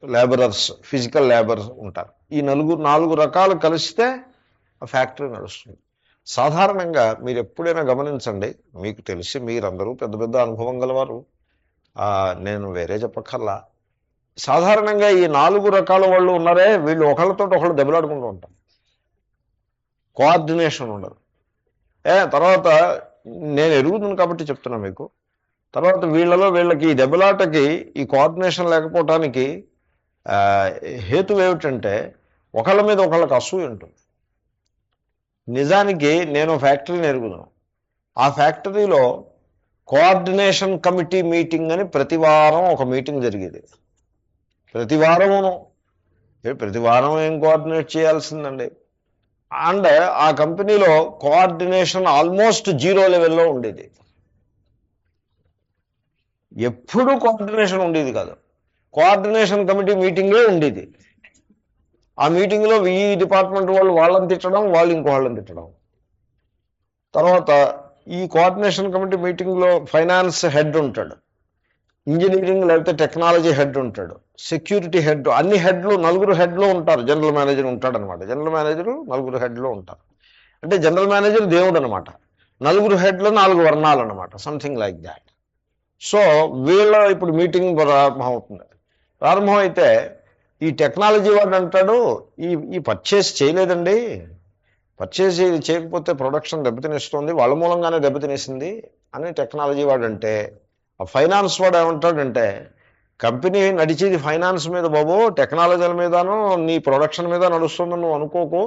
A: లేబరర్స్, ఫిజికల్ లేబర్స్ ఉంటారు. ఈ 4 రకాలు కలిస్తే ఆ ఫ్యాక్టరీ నడుస్తుంది. సాధారణంగా మీరు ఎప్పుడైనా గమనించండి, మీకు తెలిసి మీరందరూ పెద్ద పెద్ద అనుభవం గలవారు, నేను వేరే చెప్పక్కర్లా. సాధారణంగా ఈ 4 రకాల వాళ్ళు ఉన్నారే, వీళ్ళు ఒకళ్ళతో ఒకళ్ళు దెబ్బలాడుకుంటూ ఉంటారు, కోఆర్డినేషన్ ఉండదు. తర్వాత నేను ఎరుగుతుంది కాబట్టి చెప్తున్నా మీకు. తర్వాత వీళ్ళకి ఈ దెబ్బలాటకి ఈ కోఆర్డినేషన్ లేకపోవటానికి హేతు ఏమిటంటే ఒకళ్ళ మీద ఒకళ్ళకి అసూయ ఉంటుంది. నిజానికి నేను ఫ్యాక్టరీని ఎరుగుతున్నాను. ఆ ఫ్యాక్టరీలో కోఆర్డినేషన్ కమిటీ మీటింగ్ అని ప్రతి వారం ఒక మీటింగ్ జరిగేది. ప్రతి వారం ఏం కోఆర్డినేట్ చేయాల్సిందండి. అండ్ ఆ కంపెనీలో కోఆర్డినేషన్ ఆల్మోస్ట్ 0 లెవెల్లో ఉండేది. ఎప్పుడూ కోఆర్డినేషన్ ఉండేది కాదు. కోఆర్డినేషన్ కమిటీ మీటింగే ఉండేది. ఆ మీటింగ్లో ఈ డిపార్ట్మెంట్ వాళ్ళు వాళ్ళని తిట్టడం, వాళ్ళు ఇంకో వాళ్ళని తిట్టడం. తర్వాత ఈ కోఆర్డినేషన్ కమిటీ మీటింగ్లో ఫైనాన్స్ హెడ్ ఉంటాడు, ఇంజనీరింగ్ లేకపోతే టెక్నాలజీ హెడ్ ఉంటాడు, సెక్యూరిటీ హెడ్, అన్ని హెడ్లు నలుగురు హెడ్లు ఉంటారు. జనరల్ మేనేజర్ ఉంటాడు అనమాట. జనరల్ మేనేజరు నలుగురు హెడ్లు ఉంటారు. అంటే జనరల్ మేనేజర్ దేవుడు అనమాట. నలుగురు హెడ్లు 4 వర్ణాలు అనమాట, సంథింగ్ లైక్ దాట్. సో వీళ్ళ ఇప్పుడు మీటింగ్ ప్రారంభమవుతుంది. ప్రారంభం అయితే ఈ టెక్నాలజీ వాడు అంటాడు, ఈ పర్చేస్ చేయలేదండి, పర్చేస్ చేయకపోతే ప్రొడక్షన్ దెబ్బతినేస్తుంది, వాళ్ళ మూలంగానే దెబ్బతినేసింది అని టెక్నాలజీ వాడు అంటే, ఆ ఫైనాన్స్ వాడు ఏమంటాడంటే, కంపెనీ నడిచేది ఫైనాన్స్ మీద బాబు, టెక్నాలజీల మీదను నీ ప్రొడక్షన్ మీద నడుస్తుందని నువ్వు అనుకోకు.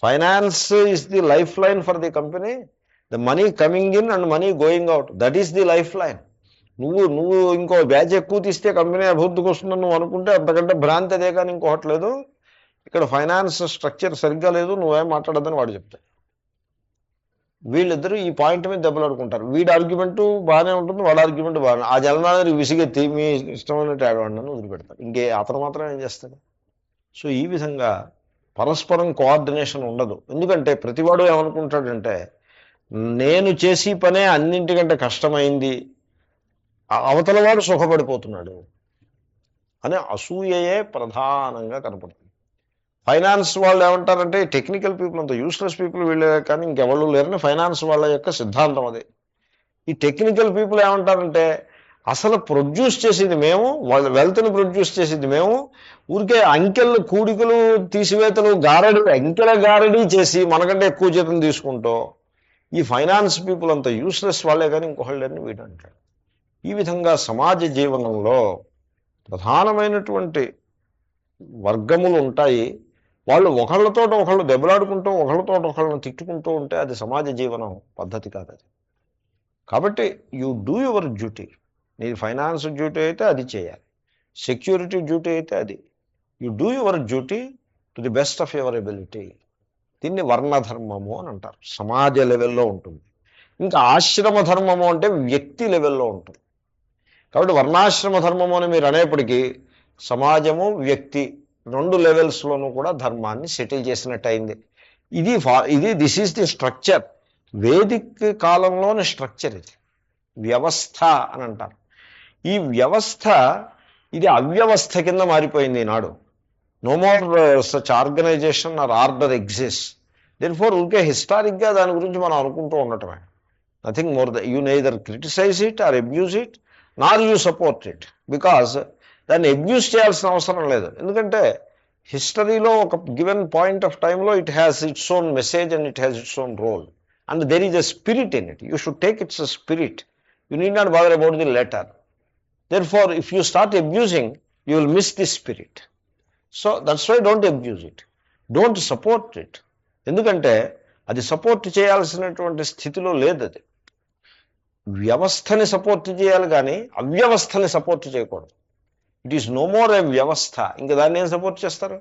A: Finance is the life line for the company. The money coming in and money going out, that is the life line. నువ్వు ఇంకో బ్యాచ్ ఎక్కువ తీస్తే కంపెనీ అభివృద్ధికి వస్తుందని నువ్వు అనుకుంటే అంతకంటే భ్రాంతి అదే కానీ ఇంకోవట్లేదు. ఇక్కడ ఫైనాన్స్ స్ట్రక్చర్ సరిగ్గా లేదు, నువ్వేం మాట్లాడద్దని వాడు చెప్తాడు. వీళ్ళిద్దరూ ఈ పాయింట్ మీద దెబ్బలాడుకుంటారు. వీడి ఆర్గ్యుమెంటు బాగానే ఉంటుంది, వాడి ఆర్గ్యుమెంట్ బాగానే. ఆ జనరల్ విసిగెత్తి మీ ఇష్టమైన ఏడవండి వదిలిపెడతారు. అతను మాత్రం ఏం చేస్తాడు? సో ఈ విధంగా పరస్పరం కోఆర్డినేషన్ ఉండదు. ఎందుకంటే ప్రతివాడు ఏమనుకుంటాడంటే, నేను చేసి పనే అన్నింటికంటే కష్టమైంది, అవతల వాడు సుఖపడిపోతున్నాడు అనే అసూయయే ప్రధానంగా కనపడుతుంది. ఫైనాన్స్ వాళ్ళు ఏమంటారంటే, టెక్నికల్ పీపుల్ అంత యూస్లెస్ పీపుల్ వీళ్ళే కానీ ఇంకెవరు లేరని ఫైనాన్స్ వాళ్ళ యొక్క సిద్ధాంతం అది. ఈ టెక్నికల్ పీపుల్ ఏమంటారంటే, అసలు ప్రొడ్యూస్ చేసేది మేము, వాళ్ళ వెల్త్ని ప్రొడ్యూస్ చేసేది మేము, ఊరికే అంకెలు కూడికలు తీసివేతలు అంకెల గారడీ చేసి మనకంటే ఎక్కువ జీతం తీసుకుంటూ ఈ ఫైనాన్స్ పీపుల్ అంత యూస్లెస్ వాళ్ళే కానీ ఇంకొకళ్ళని వీడు అంటాడు. ఈ విధంగా సమాజ జీవనంలో ప్రధానమైనటువంటి వర్గములు ఉంటాయి. వాళ్ళు ఒకళ్ళతో ఒకళ్ళు దెబ్బలాడుకుంటూ ఒకళ్ళతో ఒకళ్ళని తిట్టుకుంటూ ఉంటే అది సమాజ జీవనం పద్ధతి కాదు అది. కాబట్టి యూ డూ యువర్ డ్యూటీ. నీది ఫైనాన్స్ డ్యూటీ అయితే అది చేయాలి, సెక్యూరిటీ డ్యూటీ అయితే అది. You do your duty to the best of your ability. దీన్ని వర్ణధర్మము అని అంటారు, సమాజ లెవెల్లో ఉంటుంది. ఇంకా ఆశ్రమ ధర్మము అంటే వ్యక్తి లెవెల్లో ఉంటుంది. కాబట్టి వర్ణాశ్రమ ధర్మము అని మీరు అనేప్పటికీ సమాజము వ్యక్తి 2 లెవెల్స్లోనూ కూడా ధర్మాన్ని సెటిల్ చేసినట్టు అయింది. This is the structure. Vedic కాలంలోని స్ట్రక్చర్ ఇది, వ్యవస్థ అని అంటారు. ఈ వ్యవస్థ ఇది అవ్యవస్థ కింద మారిపోయింది ఈనాడు. No more such organisation or order exist. Therefore ఊరికే హిస్టారిక్గా దాని గురించి మనం అనుకుంటూ ఉండటమే. Nothing more you neither criticise it or abuse it nor you support it, because దాన్ని అబ్యూజ్ చేయాల్సిన అవసరం లేదు. ఎందుకంటే హిస్టరీలో ఒక గివెన్ పాయింట్ ఆఫ్ టైంలో it has its own message and it has its own role and there is a spirit in it. You should take its a spirit. You need not bother about the letter. Therefore, if you start abusing, you will miss the spirit. So that's why don't abuse it. Don't support it. ఎందుకంటే అది support చేయాల్సినటువంటి స్థితిలో లేదు. అది వ్యవస్థని support చేయాలి కానీ అవ్యవస్థని సపోర్ట్ చేయకూడదు. It is no more a వ్యవస్థ. ఇంకా దాన్ని ఏం సపోర్ట్ చేస్తారు?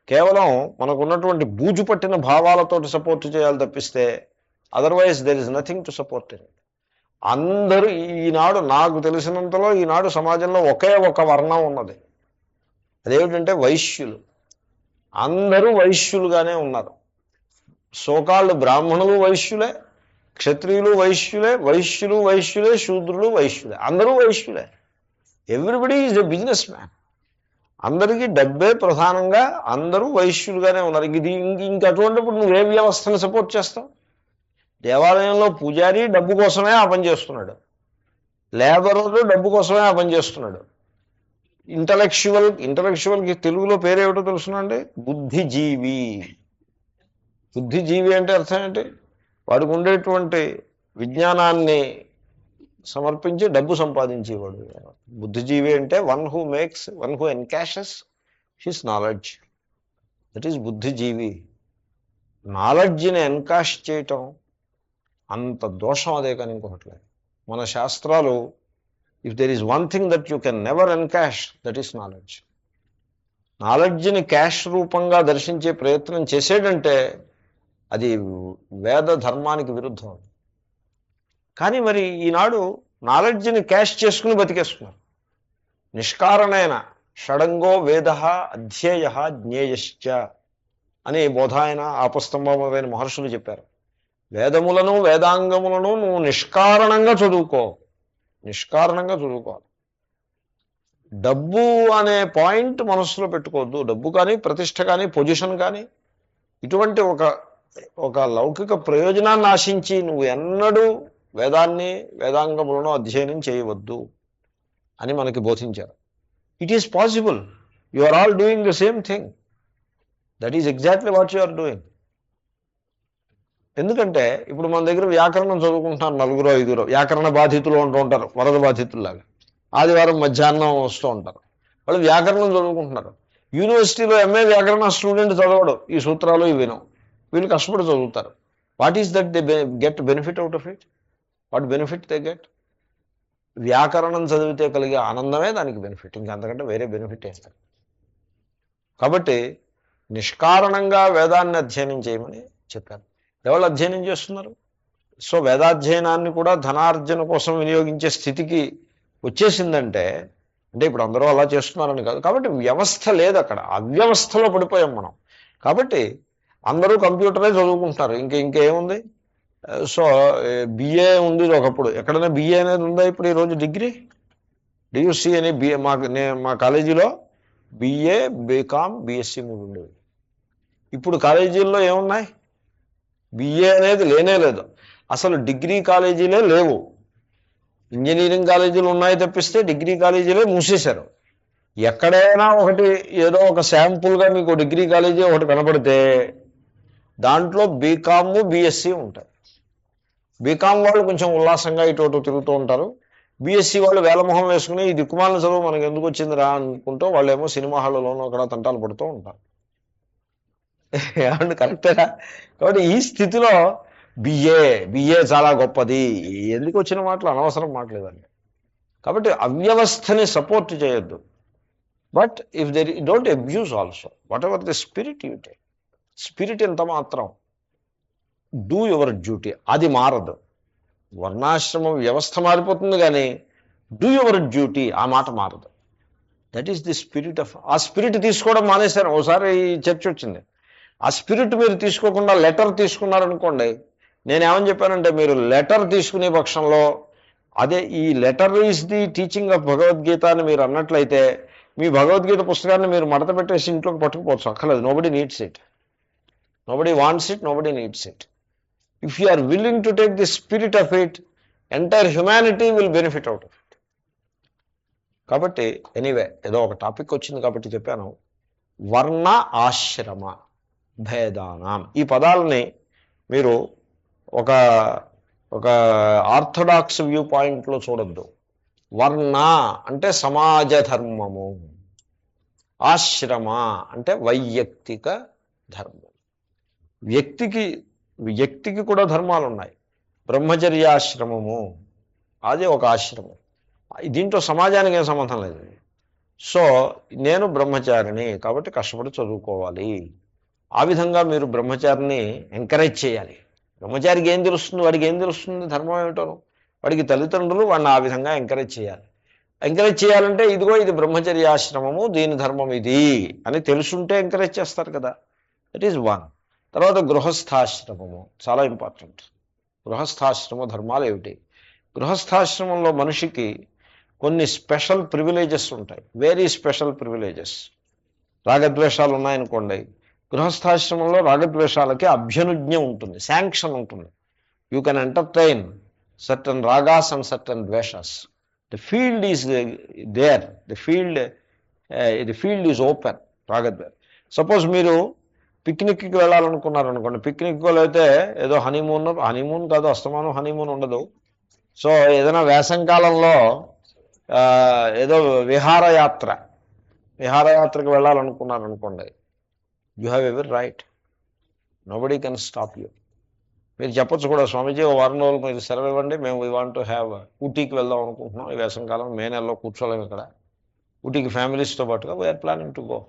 A: కేవలం మనకు ఉన్నటువంటి బూజు పట్టిన భావాలతో సపోర్ట్ చేయాలి తప్పిస్తే otherwise there is nothing to support it. అందరూ ఈనాడు నాకు తెలిసినంతలో ఈనాడు సమాజంలో ఒకే ఒక వర్ణం ఉన్నది. అదేమిటంటే వైశ్యులు. అందరూ వైశ్యులుగానే ఉన్నారు. సోకాళ్ళు బ్రాహ్మణులు వైశ్యులే, క్షత్రియులు వైశ్యులే, వైశ్యులు వైశ్యులే, శూద్రులు వైశ్యులే, అందరూ వైశ్యులే. Everybody is a business man. అందరికీ డబ్బే ప్రధానంగా, అందరూ వైశ్యులుగానే ఉన్నారు. ఇంక అటువంటిప్పుడు నువ్వే వ్యవస్థను సపోర్ట్ చేస్తావు? దేవాలయంలో పూజారి డబ్బు కోసమే ఆ పని చేస్తున్నాడు, లేబరరు డబ్బు కోసమే ఆ పని చేస్తున్నాడు. ఇంటలెక్చువల్కి తెలుగులో పేరేమిటో తెలుసునండి? బుద్ధిజీవి. బుద్ధిజీవి అంటే అర్థం ఏంటి? వాడికి ఉండేటువంటి విజ్ఞానాన్ని సమర్పించి డబ్బు సంపాదించేవాడు. బుద్ధిజీవి అంటే one who encashes his knowledge. That is బుద్ధిజీవి. నాలెడ్జ్ని ఎన్కాష్ చేయటం అంత దోషం అదే కానీ ఇంకొకట్లేదు. మన శాస్త్రాలు, if there is one thing that you can never encash, that is knowledge. నాలెడ్జ్ని క్యాష్ రూపంగా దర్శించే ప్రయత్నం చేసేటంటే అది వేద ధర్మానికి విరుద్ధం. కానీ మరి ఈనాడు నాలెడ్జ్ని క్యాష్ చేసుకుని బతికేస్తున్నారు. నిష్కారణైన షడంగో వేద అధ్యేయ జ్ఞేయశ్చ అని బోధాయన ఆపస్తంభమైన మహర్షులు చెప్పారు. వేదములను వేదాంగములను నువ్వు నిష్కారణంగా చదువుకో, నిష్కారణంగా చదువుకోవాలి. డబ్బు అనే పాయింట్ మనసులో పెట్టుకోవద్దు. డబ్బు కానీ, ప్రతిష్ట కానీ, పొజిషన్ కానీ, ఇటువంటి ఒక లౌకిక ప్రయోజనాన్ని ఆశించి నువ్వు ఎన్నడూ వేదాన్ని వేదాంగములను అధ్యయనం చేయవద్దు అని మనకి బోధించారు. It is possible. You are all doing the same thing. That is exactly what you are doing. ఎందుకంటే ఇప్పుడు మన దగ్గర వ్యాకరణం చదువుకుంటున్నారు 4-5 వ్యాకరణ బాధితులు అంటూ ఉంటారు, వరద బాధితుల్లాగా. ఆదివారం మధ్యాహ్నం వస్తూ ఉంటారు, వాళ్ళు వ్యాకరణం చదువుకుంటున్నారు. యూనివర్సిటీలో ఎంఏ వ్యాకరణ స్టూడెంట్ చదవడు, ఈ సూత్రాలు ఇవి వినం, వీళ్ళు కష్టపడి చదువుతారు. What is that they get benefit out of it? What benefit they get? వ్యాకరణం చదివితే కలిగే ఆనందమే దానికి బెనిఫిట్, ఇంకంతకంటే వేరే బెనిఫిట్ ఏం లేదు. కాబట్టి నిష్కారణంగా వేదాన్ని అధ్యయనం చేయమని చెప్పారు. ఎవరు అధ్యయనం చేస్తున్నారు? సో వేదాధ్యయనాన్ని కూడా ధనార్జన కోసం వినియోగించే స్థితికి వచ్చేసిందంటే, అంటే ఇప్పుడు అందరూ అలా చేస్తున్నారని కాదు. కాబట్టి వ్యవస్థ లేదు అక్కడ, అవ్యవస్థలో పడిపోయాం మనం. కాబట్టి అందరూ కంప్యూటరే చదువుకుంటున్నారు, ఇంకేముంది. సో బిఏ ఉంది ఒకప్పుడు, ఎక్కడైనా బిఏ అనేది ఉందా ఇప్పుడు? ఈరోజు డిగ్రీ డియూసీ అని బిఏ మా కాలేజీలో బిఏ, బీకామ్, బిఎస్సి 3 ఉండేవి. ఇప్పుడు కాలేజీల్లో ఏమున్నాయి? బిఏ అనేది లేనే లేదు అసలు. డిగ్రీ కాలేజీలే లేవు. ఇంజనీరింగ్ కాలేజీలు ఉన్నాయి తప్పిస్తే డిగ్రీ కాలేజీలే మూసేశారు. ఎక్కడైనా ఒకటి ఏదో ఒక శాంపుల్గా మీకు డిగ్రీ కాలేజీ ఒకటి కనపడితే దాంట్లో బీకామ్, బిఎస్సి ఉంటాయి. బీకామ్ వాళ్ళు కొంచెం ఉల్లాసంగా ఇటు తిరుగుతూ ఉంటారు. బిఎస్సి వాళ్ళు వేలమొహం వేసుకుని ఈ దిక్కుమాలను చదువు మనకు ఎందుకు వచ్చిందిరా అనుకుంటూ వాళ్ళేమో సినిమా హాళ్ళలోనూ అక్కడ తంటాలు పడుతూ ఉంటారు. ఏమంటే కరెక్టేనా? కాబట్టి ఈ స్థితిలో బిఏ చాలా గొప్పది, ఎందుకు వచ్చిన మాటలు, అనవసరం మాటలేదండి. కాబట్టి అవ్యవస్థని సపోర్ట్ చేయొద్దు. But if there don't abuse also what ever the spirit you take. Spirit ఎంత మాత్రం డూ యువర్ డ్యూటీ, అది మారదు. వర్ణాశ్రమ వ్యవస్థ మారిపోతుంది కానీ డూ యువర్ డ్యూటీ ఆ మాట మారదు. That is the spirit of. ఆ స్పిరిట్ తీసుకోవడం మానేశారు. ఒకసారి ఈ చర్చ వచ్చింది, ఆ స్పిరిట్ మీరు తీసుకోకుండా లెటర్ తీసుకున్నారనుకోండి. నేనేమని చెప్పానంటే, మీరు లెటర్ తీసుకునే పక్షంలో, అదే ఈ letter is the teaching of Bhagavad Gita అని మీరు అన్నట్లయితే, మీ భగవద్గీత పుస్తకాన్ని మీరు మడత పెట్టేసి ఇంట్లోకి పట్టుకుపోవచ్చు, అక్కర్లేదు. Nobody needs it, nobody wants it, nobody needs it. If you are willing to take the spirit of it, entire humanity will benefit out of it. కాబట్టి ఎనీవే, ఏదో ఒక టాపిక్ వచ్చింది కాబట్టి చెప్పాను. వర్ణ ఆశ్రమ భేదానాం, ఈ పదాలని మీరు ఒక ఆర్థడాక్స్ వ్యూ పాయింట్లో చూడద్దు. వర్ణ అంటే సమాజ ధర్మము, ఆశ్రమ అంటే వైయక్తిక ధర్మం. వ్యక్తికి కూడా ధర్మాలు ఉన్నాయి. బ్రహ్మచర్యాశ్రమము అది ఒక ఆశ్రమం. దీంట్లో సమాజానికి ఏం సంబంధం లేదు. సో నేను బ్రహ్మచారిని కాబట్టి కష్టపడి చదువుకోవాలి, ఆ విధంగా మీరు బ్రహ్మచారిని ఎంకరేజ్ చేయాలి. బ్రహ్మచారికి ఏం తెలుస్తుంది, వాడికి ఏం తెలుస్తుంది ధర్మం ఏమిటోను, వాడికి తల్లిదండ్రులు వాడిని ఆ విధంగా ఎంకరేజ్ చేయాలి. ఎంకరేజ్ చేయాలంటే ఇదిగో ఇది బ్రహ్మచర్యాశ్రమము, దీని ధర్మం ఇది అని తెలుసుంటే ఎంకరేజ్ చేస్తారు కదా. That is one. తర్వాత గృహస్థాశ్రమము చాలా ఇంపార్టెంట్. గృహస్థాశ్రమ ధర్మాలు ఏమిటి? గృహస్థాశ్రమంలో మనిషికి కొన్ని స్పెషల్ ప్రివిలేజెస్ ఉంటాయి, వెరీ స్పెషల్ ప్రివిలేజెస్. రాగద్వేషాలు ఉన్నాయనుకోండి, గృహస్థాశ్రమంలో రాగద్వేషాలకి అభ్యనుజ్ఞ ఉంటుంది, శాంక్షన్ ఉంటుంది. You can entertain certain ragas and certain dveshas. The field is there, the field is open. రాగద్వేష సపోజ్ మీరు పిక్నిక్కి వెళ్ళాలనుకున్నారనుకోండి, పిక్నిక్ అయితే ఏదో హనీమూన్ కాదు, అస్తమానం హనీమూన్ ఉండదు. సో ఏదైనా వేసంకాలంలో ఏదో విహారయాత్రకు వెళ్ళాలనుకున్నారనుకోండి, you have every right, nobody can stop you. మీరు చెప్పొచ్చు కూడా, స్వామీజీ ఓ వారం రోజులు మీరు సెలవు ఇవ్వండి, మేము వీ వాంట్ టు హ్యావ్ ఊటీకి వెళ్దాం అనుకుంటున్నాం ఈ వేసంకాలం, మే నెలలో కూర్చోలేము ఇక్కడ, ఊటీకి ఫ్యామిలీస్తో పాటుగా we are planning to go.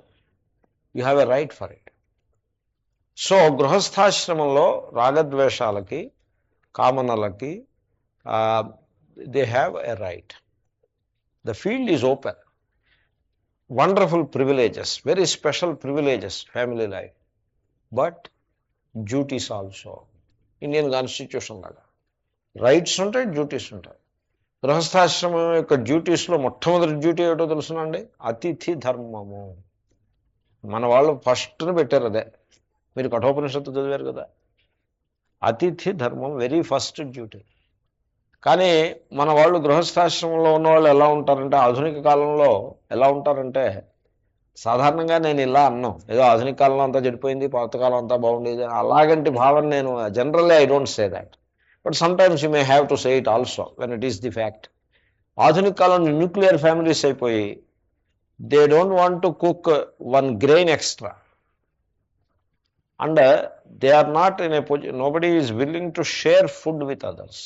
A: You have a right for it. So గృహస్థాశ్రమంలో రాగద్వేషాలకి, కామనలకి they have a right. The field is open. Wonderful privileges, very special privileges, family life, but duties also. Indian constitution లాగా. Rights ఉంటాయి, duties ఉంటాయి. గృహస్థాశ్రమం యొక్క డ్యూటీస్లో మొట్టమొదటి duty ఏమిటో తెలుసునండి? అతిథి ధర్మము. మన వాళ్ళు ఫస్ట్ని పెట్టారు అదే. మీరు కఠోపనిషత్తు చదివారు కదా. అతిథి ధర్మం వెరీ ఫస్ట్ డ్యూటీ. కానీ మన వాళ్ళు గృహస్థాశ్రమంలో ఉన్న వాళ్ళు ఎలా ఉంటారంటే, ఆధునిక కాలంలో ఎలా ఉంటారంటే, సాధారణంగా నేను ఇలా అన్నాం, ఏదో ఆధునిక కాలంలో అంతా చెడిపోయింది, పాతకాలం అంతా బాగుండేది, అలాగంటి భావన నేను generally I don't say that, but sometimes you may have to say it also when it is the fact. ఆధునిక కాలంలో న్యూక్లియర్ ఫ్యామిలీస్ అయిపోయి, they don't want to cook one grain extra, and they are not in a position, nobody is willing to share food with others.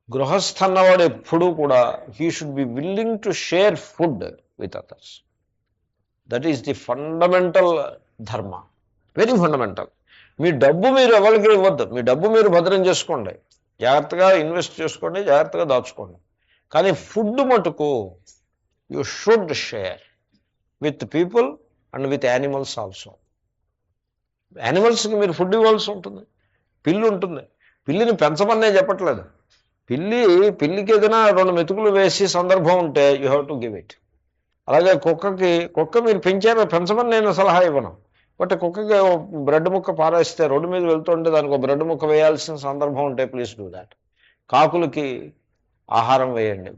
A: గృహస్థ అన్నవాడు ఎప్పుడూ కూడా he should be willing to share food with others. That is the fundamental dharma, very fundamental. మీ డబ్బు మీరు ఎవరికి ఇవ్వద్దు, మీ డబ్బు మీరు భద్రం చేసుకోండి, జాగ్రత్తగా ఇన్వెస్ట్ చేసుకోండి, జాగ్రత్తగా దాచుకోండి. కానీ ఫుడ్ మటుకు you should share with people and with animals also. యానిమల్స్కి మీరు ఫుడ్ ఇవ్వాల్సి ఉంటుంది. పిల్లి ఉంటుంది, పిల్లిని పెంచమనే చెప్పట్లేదు. పిల్లికి ఏదైనా 2 మెతుకులు వేసి సందర్భం ఉంటే you have to give it. అలాగే కుక్క మీరు పెంచమని నేను సలహా ఇవ్వను, బట్ కుక్కకి బ్రెడ్ ముక్క పారేస్తే రోడ్డు మీద వెళ్తుంటే దానికి ఒక బ్రెడ్ ముక్క వేయాల్సిన సందర్భం ఉంటే ప్లీజ్ డూ దాట్. కాకులకి ఆహారం వేయండి.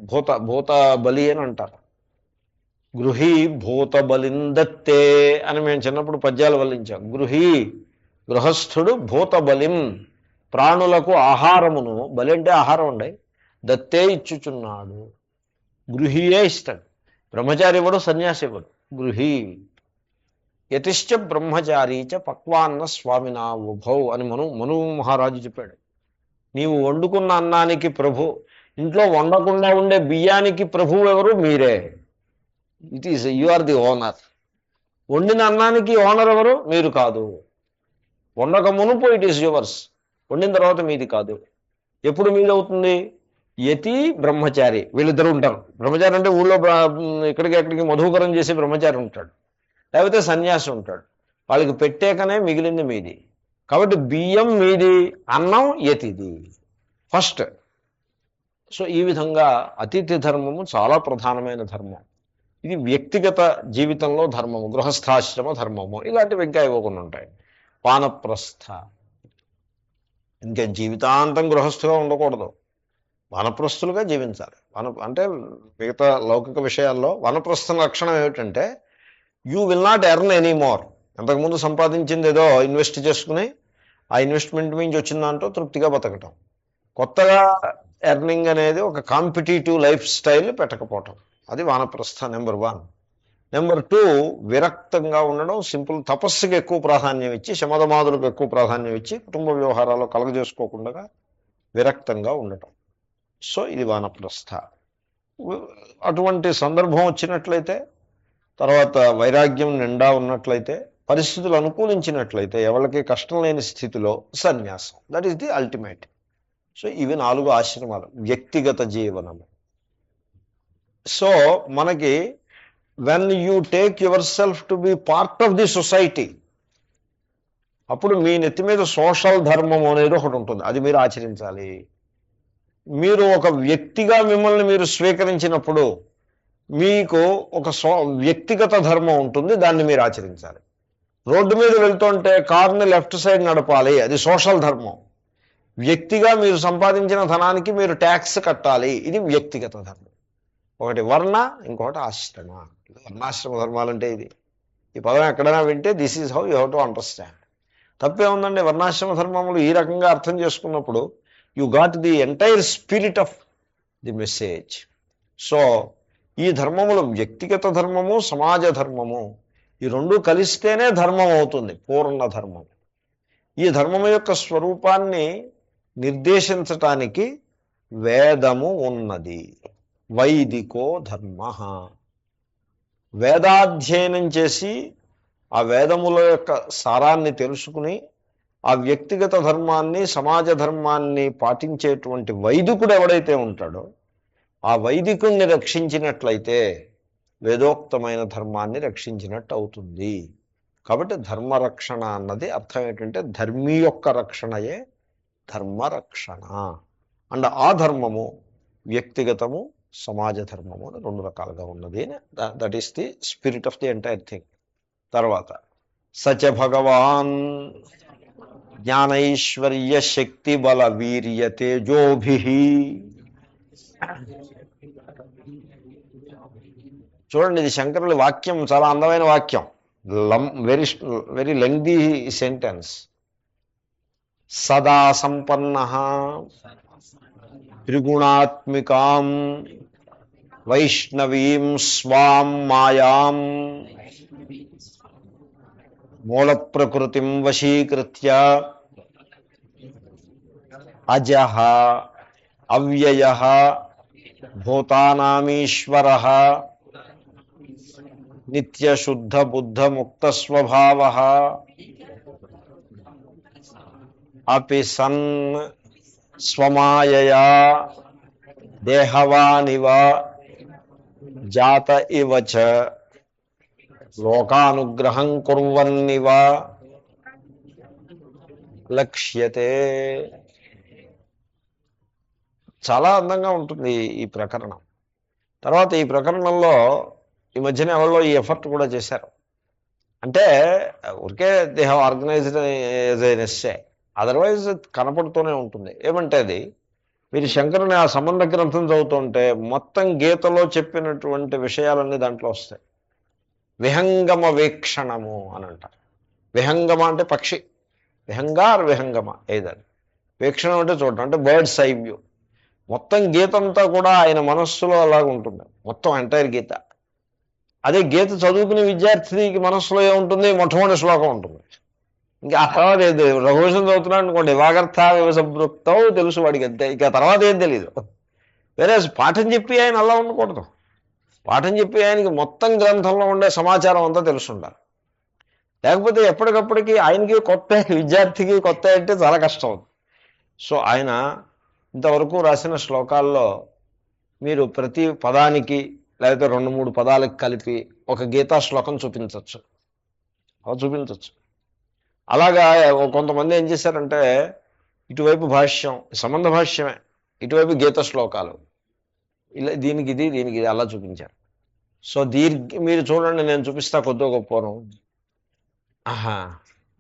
A: భూత బలి అని అంటారు. గృహీ భూత బలిందత్తే అని మేము చిన్నప్పుడు పద్యాలు వల్లించాం. గృహస్థుడు భూత బలిం, ప్రాణులకు ఆహారమును, బలి అంటే ఆహారం అండి, దత్తే ఇచ్చుచున్నాడు. గృహీయే ఇస్తాడు. బ్రహ్మచారి ఇవ్వడు, సన్యాసి ఇవ్వడు, గృహీ. యతిశ్చ బ్రహ్మచారీచ పక్వాన్న స్వామినా ఉభౌ అని మను మహారాజు చెప్పాడు. నీవు వండుకున్న అన్నానికి ప్రభు, ఇంట్లో వండకుండా ఉండే బియ్యానికి ప్రభువు ఎవరు? మీరే. It is you are the owner. వండిన అన్నానికి ఓనర్ ఎవరు? మీరు కాదు. వండక మునుపు ఇట్ ఈస్ యువర్స్, వండిన తర్వాత మీది కాదు. ఎప్పుడు మీది అవుతుంది? యతి బ్రహ్మచారి వీళ్ళిద్దరు ఉంటారు. బ్రహ్మచారి అంటే ఊళ్ళో ఎక్కడికి మధుకరం చేసే బ్రహ్మచారి ఉంటాడు, లేకపోతే సన్యాసి ఉంటాడు. వాళ్ళకి పెట్టేకనే మిగిలింది మీది. కాబట్టి బియ్యం మీది, అన్నం యతిది ఫస్ట్. సో ఈ విధంగా అతిథి ధర్మము చాలా ప్రధానమైన ధర్మం. ఇది వ్యక్తిగత జీవితంలో ధర్మము, గృహస్థాశ్రమ ధర్మము, ఇలాంటివి ఇంకా ఇవ్వకుండా ఉంటాయి. వానప్రస్థ, ఇంకా జీవితాంతం గృహస్థుగా ఉండకూడదు, వనప్రస్థులుగా జీవించాలి. అంటే మిగతా లౌకిక విషయాల్లో వనప్రస్థ లక్షణం ఏమిటంటే, you will not earn any more. అంతకుముందు సంపాదించింది ఏదో ఇన్వెస్ట్ చేసుకుని ఆ ఇన్వెస్ట్మెంట్ నుంచి వచ్చిన దాంట్లో తృప్తిగా బతకటం. కొత్తగా ఎర్నింగ్ అనేది ఒక కాంపిటీటివ్ లైఫ్ స్టైల్ పెట్టకపోవటం, అది వానప్రస్థ నెంబర్ 1. నెంబర్ 2, విరక్తంగా ఉండడం, సింపుల్ తపస్సుకి ఎక్కువ ప్రాధాన్యం ఇచ్చి, శమధమాదులకు ఎక్కువ ప్రాధాన్యం ఇచ్చి, కుటుంబ వ్యవహారాలు కలగజేసుకోకుండా విరక్తంగా ఉండటం. సో ఇది వానప్రస్థ. అటువంటి సందర్భం వచ్చినట్లయితే, తర్వాత వైరాగ్యం నిండా ఉన్నట్లయితే, పరిస్థితులు అనుకూలించినట్లయితే, ఎవరికి కష్టం లేని స్థితిలో సన్యాసం, that is the ultimate. So ఇవి 4 ఆశ్రమాలు, వ్యక్తిగత జీవనము. సో మనకి when you take your self to be part of the society, అప్పుడు మీ నెత్తి మీద సోషల్ ధర్మం అనేది ఒకటి ఉంటుంది, అది మీరు ఆచరించాలి. మీరు ఒక వ్యక్తిగా మిమ్మల్ని మీరు స్వీకరించినప్పుడు మీకు ఒక వ్యక్తిగత ధర్మం ఉంటుంది, దాన్ని మీరు ఆచరించాలి. రోడ్డు మీద వెళ్తుంటే కారుని లెఫ్ట్ సైడ్ నడపాలి, అది సోషల్ ధర్మం. వ్యక్తిగా మీరు సంపాదించిన ధనానికి మీరు ట్యాక్స్ కట్టాలి, ఇది వ్యక్తిగత ధర్మం. ఒకటి వర్ణ, ఇంకొకటి ఆశ్రమ. వర్ణాశ్రమ ధర్మాలంటే ఇది. ఈ పదం ఎక్కడైనా వింటే this is how you have to understand. తప్పే ఉందండి. వర్ణాశ్రమ ధర్మములు ఈ రకంగా అర్థం చేసుకున్నప్పుడు you got the entire spirit of the message. So ఈ ధర్మములు, వ్యక్తిగత ధర్మము, సమాజ ధర్మము, ఈ రెండు కలిస్తేనే ధర్మం అవుతుంది, పూర్ణ ధర్మం. ఈ ధర్మము యొక్క స్వరూపాన్ని నిర్దేశించటానికి వేదము ఉన్నది. వైదికో ధర్మ. వేదాధ్యయనం చేసి ఆ వేదముల యొక్క సారాన్ని తెలుసుకుని ఆ వ్యక్తిగత ధర్మాన్ని, సమాజ ధర్మాన్ని పాటించేటువంటి వైదికుడు ఎవడైతే ఉంటాడో, ఆ వైదికుణ్ణి రక్షించినట్లయితే వేదోక్తమైన ధర్మాన్ని రక్షించినట్టు అవుతుంది. కాబట్టి ధర్మరక్షణ అన్నది అర్థం ఏంటంటే, ధర్మీ యొక్క రక్షణయే ధర్మరక్షణ. అండ్ ఆ ధర్మము వ్యక్తిగతము, సమాజ ధర్మము అని రెండు రకాలుగా ఉన్నది. That is the spirit of the entire thing. తర్వాత సచ భగవాన్ జ్ఞానైశ్వర్య శక్తి బల వీర్య తేజోభి. చూడండి, ఇది శంకరుల వాక్యం, చాలా అందమైన వాక్యం, వెరీ వెరీ లెంగ్దీ సెంటెన్స్. సదా సంపన్న త్రిగుణాత్మికాం వైష్ణవీం స్వాం మాయాం మూల ప్రకృతిం వశీకృత్య అజః అవ్యయః భూతానామీశ్వరః నిత్యశుద్ధ బుద్ధ ముక్త స్వభావః అపి సన్ స్వమాయయా దేహవానివ జాత ఇవ చ లోకానుగ్రహం కుర్వన్నివ లక్ష్యతే. చాలా అందంగా ఉంటుంది ఈ ప్రకరణం. తర్వాత ఈ ప్రకరణంలో ఈ మధ్యన ఎవరో ఈ ఎఫర్ట్ కూడా చేశారు. అంటే ఊరికే they have organised as an essay, otherwise కనపడుతూనే ఉంటుంది. ఏమంటే అది మీరు శంకరుని ఆ సంబంధ గ్రంథం చదువుతుంటే మొత్తం గీతలో చెప్పినటువంటి విషయాలన్నీ దాంట్లో వస్తాయి. విహంగమ వీక్షణము అని అంటారు. విహంగమ అంటే పక్షి, విహంగార్ విహంగమ ఏదని. వీక్షణం అంటే చూడటం, అంటే బర్డ్స్ ఐ వ్యూ. మొత్తం గీతంతా కూడా ఆయన మనస్సులో అలాగ ఉంటుంది, మొత్తం ఎంటైర్ గీత. అదే గీత చదువుకునే విద్యార్థికి మనస్సులో ఏముంటుంది, మొట్టమొదటి శ్లోకం ఉంటుంది. ఇంకా ఆ తర్వాత ఏది రఘువంశం చదువుతున్నాడు అనుకోండి, వాగర్థ సంపృక్తం తెలుసు వాడికి అంతే, ఇక తర్వాత ఏం తెలియదు. వేరే పాఠం చెప్పి ఆయన అలా ఉండకూడదు. పాఠం చెప్పి ఆయనకి మొత్తం గ్రంథంలో ఉండే సమాచారం అంతా తెలుసుండాలి. లేకపోతే ఎప్పటికప్పటికి ఆయనకి కొత్త, విద్యార్థికి కొత్త అంటే చాలా కష్టం అవుతుంది. సో ఆయన ఇంతవరకు రాసిన శ్లోకాల్లో మీరు ప్రతి పదానికి లేకపోతే 2-3 పదాలకు కలిపి ఒక గీతా శ్లోకం చూపించవచ్చు, చూపించవచ్చు. అలాగా కొంతమంది ఏం చేశారంటే ఇటువైపు భాష్యం, సంబంధ భాష్యమే, ఇటువైపు గీత శ్లోకాలు, ఇలా దీనికి ఇది దీనికి ఇది అలా చూపించారు. సో మీరు చూడండి, నేను చూపిస్తా కొద్దిగా గొప్పను.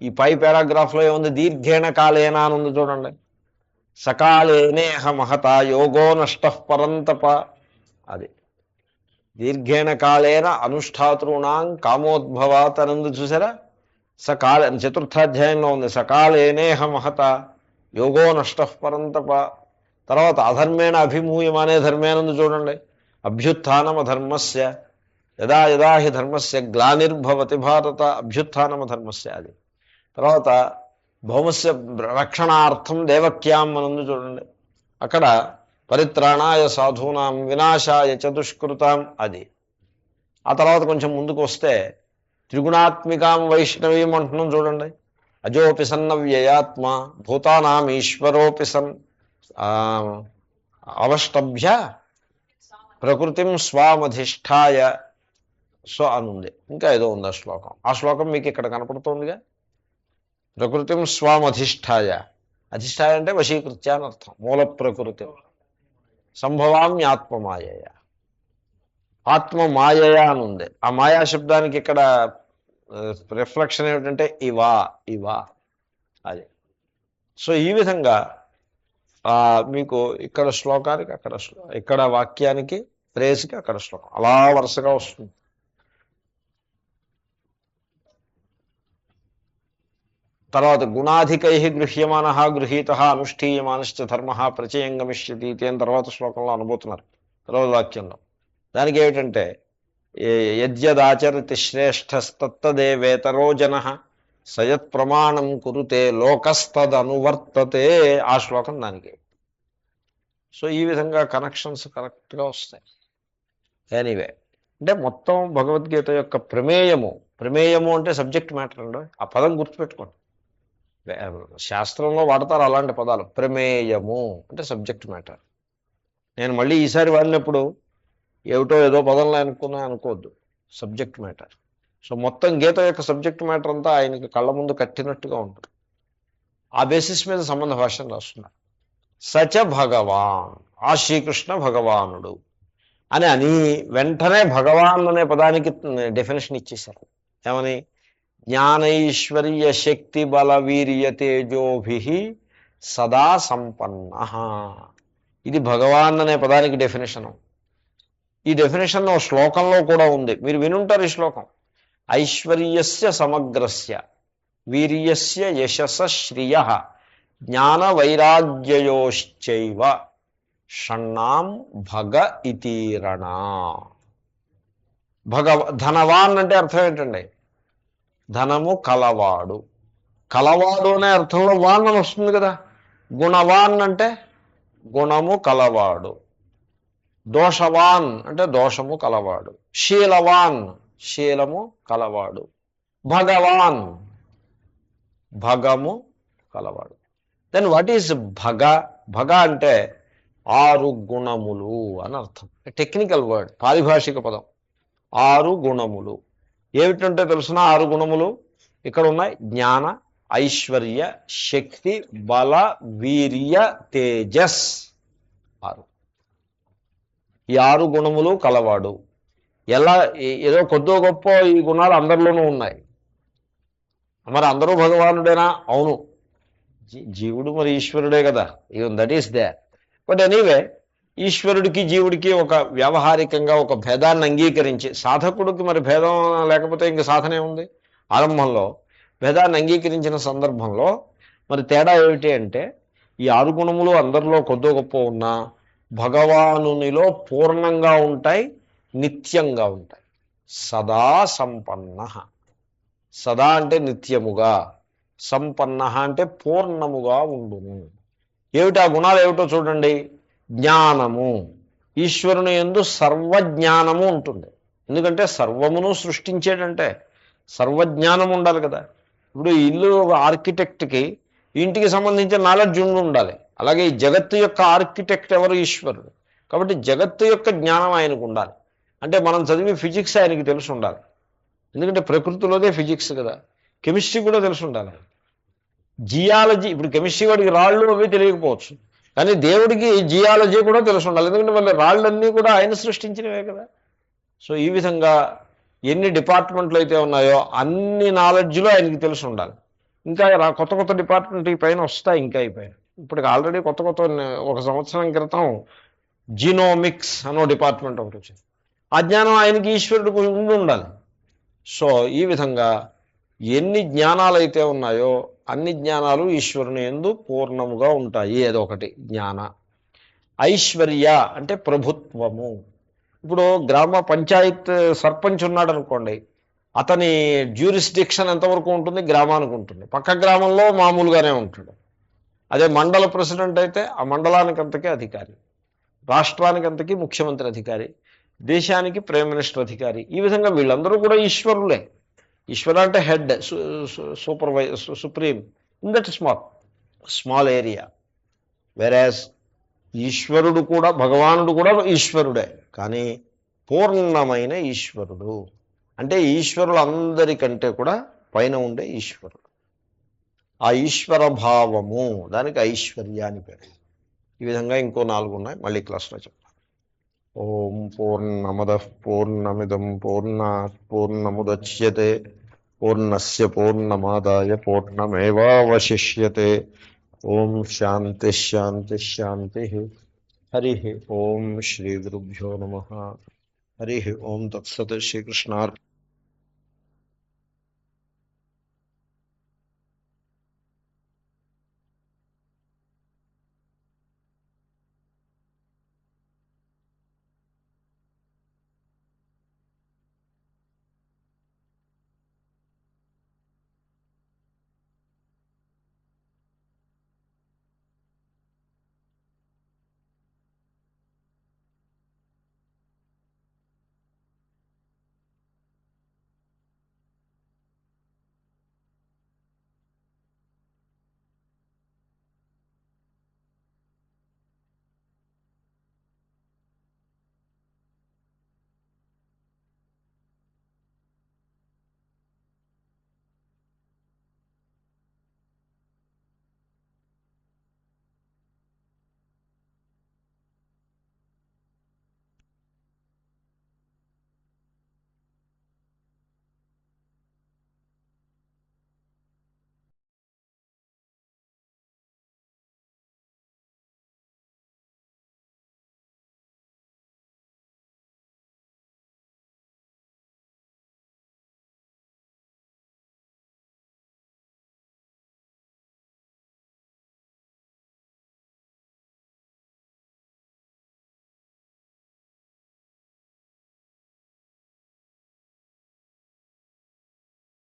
A: ఈ పై పారాగ్రాఫ్లో ఏముంది, దీర్ఘేణ కాలేనా అని ఉంది చూడండి. సకాలేనేహ మహత యోగో నష్ట పరంతప. అది దీర్ఘేణ కాలేన అనుష్ఠాతృణాం కామోద్భవాత్ అని ఉంది చూసారా. సకాల చతుర్థాధ్యాయంలో ఉంది, సకాలేనేహ మహత యోగో నష్ట పరంతప. తర్వాత అధర్మేణ అభిమూయమానే ధర్మేనందు చూడండి. అభ్యుత్థానమ ధర్మస్య యదా యదా హి ధర్మస్య గ్లానిర్భవతి భారత అభ్యుత్థానమ ధర్మస్య. అది తర్వాత భౌమస్య రక్షణార్థం దేవక్యాం అనందు చూడండి. అక్కడ పరిత్రాణాయ సాధూనాం వినాశాయ చతుష్కృతాం. అది ఆ తర్వాత కొంచెం ముందుకు వస్తే త్రిగుణాత్మికాం వైష్ణవీం అంటున్నాం చూడండి. అజోపి సన్నవ్యయాత్మ భూతానాం ఈశ్వరోపి సన్ అవష్టభ్య ప్రకృతిం స్వామధిష్ఠాయ. సో అనుంది. ఇంకా ఏదో ఉంది ఆ శ్లోకం. ఆ శ్లోకం మీకు ఇక్కడ కనపడుతోందిగా. ప్రకృతిం స్వామధిష్ఠాయ, అధిష్ఠాయ అంటే వశీకృత్య అని అర్థం. మూల ప్రకృతి సంభవామ్యాత్మమాయయ, ఆత్మ మాయయ అని ఉంది. ఆ మాయా శబ్దానికి ఇక్కడ రిఫ్లెక్షన్ ఏమిటంటే ఇవా ఇవా, అది. సో ఈ విధంగా మీకు ఇక్కడ శ్లోకానికి అక్కడ ఇక్కడ వాక్యానికి ప్రేస్కి అక్కడ శ్లోకం అలా వరుసగా వస్తుంది. తర్వాత గుణాధికై గృహ్యమాన గృహీత అనుష్ఠీయమానశ్చ ధర్మ ప్రచయం గమిష్యతి అని తర్వాత శ్లోకంలో అనుభూతున్నారు, తర్వాత వాక్యంలో. దానికి ఏమిటంటే యద్యదాచరతి శ్రేష్టస్తత్తదేవేతరో జన సయత్ ప్రమాణం కురుతే లోకస్తదనువర్తతే. ఆ శ్లోకం దానికి. సో ఈ విధంగా కనెక్షన్స్ కరెక్ట్గా వస్తాయి. ఎనీవే, అంటే మొత్తం భగవద్గీత యొక్క ప్రమేయము, ప్రమేయము అంటే సబ్జెక్ట్ మ్యాటర్ అండి. ఆ పదం గుర్తుపెట్టుకోండి, శాస్త్రంలో వాడతారు అలాంటి పదాలు. ప్రమేయము అంటే సబ్జెక్ట్ మ్యాటర్. నేను మళ్ళీ ఈసారి వాడినప్పుడు ఏమిటో ఏదో పదంలో అనుకోవద్దు, సబ్జెక్ట్ మ్యాటర్. సో మొత్తం గీత యొక్క సబ్జెక్ట్ మ్యాటర్ అంతా ఆయనకి కళ్ళ ముందు కట్టినట్టుగా ఉంటుంది. ఆ బేసిస్ మీద సంబంధ భాషను రాస్తున్నారు. సచ భగవాన్, ఆ శ్రీకృష్ణ భగవానుడు అని వెంటనే భగవాన్ అనే పదానికి డెఫినేషన్ ఇచ్చేశారు. ఏమని? జ్ఞానైశ్వర్య శక్తి బల వీర్య తేజోభి సదా సంపన్న. ఇది భగవాన్ అనే పదానికి డెఫినేషను. ఈ డెఫినేషన్ శ్లోకంలో కూడా ఉంది, మీరు వినుంటారు ఈ శ్లోకం. ఐశ్వర్యస్య సమగ్రస్య వీర్యస్య యశస శ్రియ జ్ఞాన వైరాగ్యయోశ్చైవ షణ్ణాం భగ ఇతీరణ. ధనవాన్ అంటే అర్థం ఏంటండి? ధనము కలవాడు. కలవాడు అనే అర్థంలో వాన్ అని వస్తుంది కదా. గుణవాన్ అంటే గుణము కలవాడు. దోషవాన్ అంటే దోషము కలవాడు. శీలవాన్ శీలము కలవాడు. భగవాన్ భగము కలవాడు. దెన్ వాట్ ఈజ్ భగ? భగ అంటే 6 గుణములు అని అర్థం. టెక్నికల్ వర్డ్, పారిభాషిక పదం. 6 గుణములు ఏమిటంటే తెలుసిన 6 గుణములు ఇక్కడ ఉన్నాయి. జ్ఞాన, ఐశ్వర్య, శక్తి, బల, వీర్య, తేజస్. 6. ఈ 6 గుణములు కలవాడు. ఎలా? ఏదో కొద్దో గొప్ప ఈ గుణాలు అందరిలోనూ ఉన్నాయి. మరి అందరూ భగవానుడేనా? అవును, జీవుడు మరి ఈశ్వరుడే కదా. Even that is they. But anyway, ఈశ్వరుడికి జీవుడికి ఒక వ్యావహారికంగా ఒక భేదాన్ని అంగీకరించి, సాధకుడికి మరి భేదం లేకపోతే ఇంక సాధనే ఉంది. ఆరంభంలో భేదాన్ని అంగీకరించిన సందర్భంలో మరి తేడా ఏమిటి అంటే, ఈ 6 గుణములు అందరిలో కొద్దో గొప్ప ఉన్నా భగవానునిలో పూర్ణంగా ఉంటాయి, నిత్యంగా ఉంటాయి. సదా సంపన్న. సదా అంటే నిత్యముగా, సంపన్న అంటే పూర్ణముగా ఉండును. ఏమిటి ఆ గుణాలు? ఏమిటో చూడండి. జ్ఞానము, ఈశ్వరుని యందు సర్వజ్ఞానము ఉంటుంది. ఎందుకంటే సర్వమును సృష్టించేటంటే సర్వజ్ఞానం ఉండాలి కదా. ఇప్పుడు ఇల్లు ఆర్కిటెక్ట్కి ఇంటికి సంబంధించిన నాలెడ్జ్ ఉండాలి. అలాగే ఈ జగత్తు యొక్క ఆర్కిటెక్ట్ ఎవరు? ఈశ్వరుడు. కాబట్టి జగత్తు యొక్క జ్ఞానం ఆయనకు ఉండాలి. అంటే మనం చదివి ఫిజిక్స్ ఆయనకి తెలిసి ఉండాలి. ఎందుకంటే ప్రకృతిలోదే ఫిజిక్స్ కదా. కెమిస్ట్రీ కూడా తెలిసి ఉండాలి. జియాలజీ, ఇప్పుడు కెమిస్ట్రీ వాడికి రాళ్ళు అవి తెలియకపోవచ్చు, కానీ దేవుడికి జియాలజీ కూడా తెలిసి ఉండాలి. ఎందుకంటే వాళ్ళ రాళ్ళన్నీ కూడా ఆయన సృష్టించినవే కదా. సో ఈ విధంగా ఎన్ని డిపార్ట్మెంట్లు అయితే ఉన్నాయో అన్ని నాలెడ్జ్లో ఆయనకి తెలిసి ఉండాలి. ఇంకా కొత్త కొత్త డిపార్ట్మెంట్ ఈ పైన వస్తాయి. ఇంకా ఈ పైన ఇప్పటికి ఆల్రెడీ కొత్త కొత్త, 1 సంవత్సరం క్రితం జీనోమిక్స్ అనో డిపార్ట్మెంట్ ఒకటి వచ్చింది. ఆ జ్ఞానం ఆయనకి ఈశ్వరుడికి ఉండి ఉండాలి. సో ఈ విధంగా ఎన్ని జ్ఞానాలు అయితే ఉన్నాయో అన్ని జ్ఞానాలు ఈశ్వరుని యందు పూర్ణముగా ఉంటాయి. అదొకటి జ్ఞాన. ఐశ్వర్య అంటే ప్రభుత్వము. ఇప్పుడు గ్రామ పంచాయత్ సర్పంచ్ ఉన్నాడు అనుకోండి, అతని జ్యూరిస్డిక్షన్ ఎంతవరకు ఉంటుంది? గ్రామానికి ఉంటుంది. పక్క గ్రామంలో మామూలుగానే ఉంటాడు. అదే మండల ప్రెసిడెంట్ అయితే ఆ మండలానికి అంతకే అధికారి, రాష్ట్రానికి అంతకీ ముఖ్యమంత్రి అధికారి, దేశానికి ప్రైమ్ మినిస్టర్ అధికారి. ఈ విధంగా వీళ్ళందరూ కూడా ఈశ్వరులే. ఈశ్వర అంటే head, supreme in that small area. వెరాజ్ ఈశ్వరుడు కూడా, భగవానుడు కూడా ఈశ్వరుడే, కానీ పూర్ణమైన ఈశ్వరుడు. అంటే ఈశ్వరులందరికంటే కూడా పైన ఉండే ఈశ్వరుడు. ఆ ఈశ్వర భావము, దానికి ఐశ్వర్య అని పేరు. ఈ విధంగా ఇంకో 4 ఉన్నాయి, మళ్ళీ క్లాస్లో చెప్తాను. ఓం పూర్ణమదః పూర్ణమిదం పూర్ణాత్ పూర్ణముదచ్యతే పూర్ణస్య పూర్ణమాదాయ పూర్ణమేవావశిష్యతే. ఓం శాంతి శాంతి శాంతి. హరి ఓం శ్రీ గురుభ్యో నమః. హరి ఓం తత్సత్. శ్రీకృష్ణార్పణమస్తు.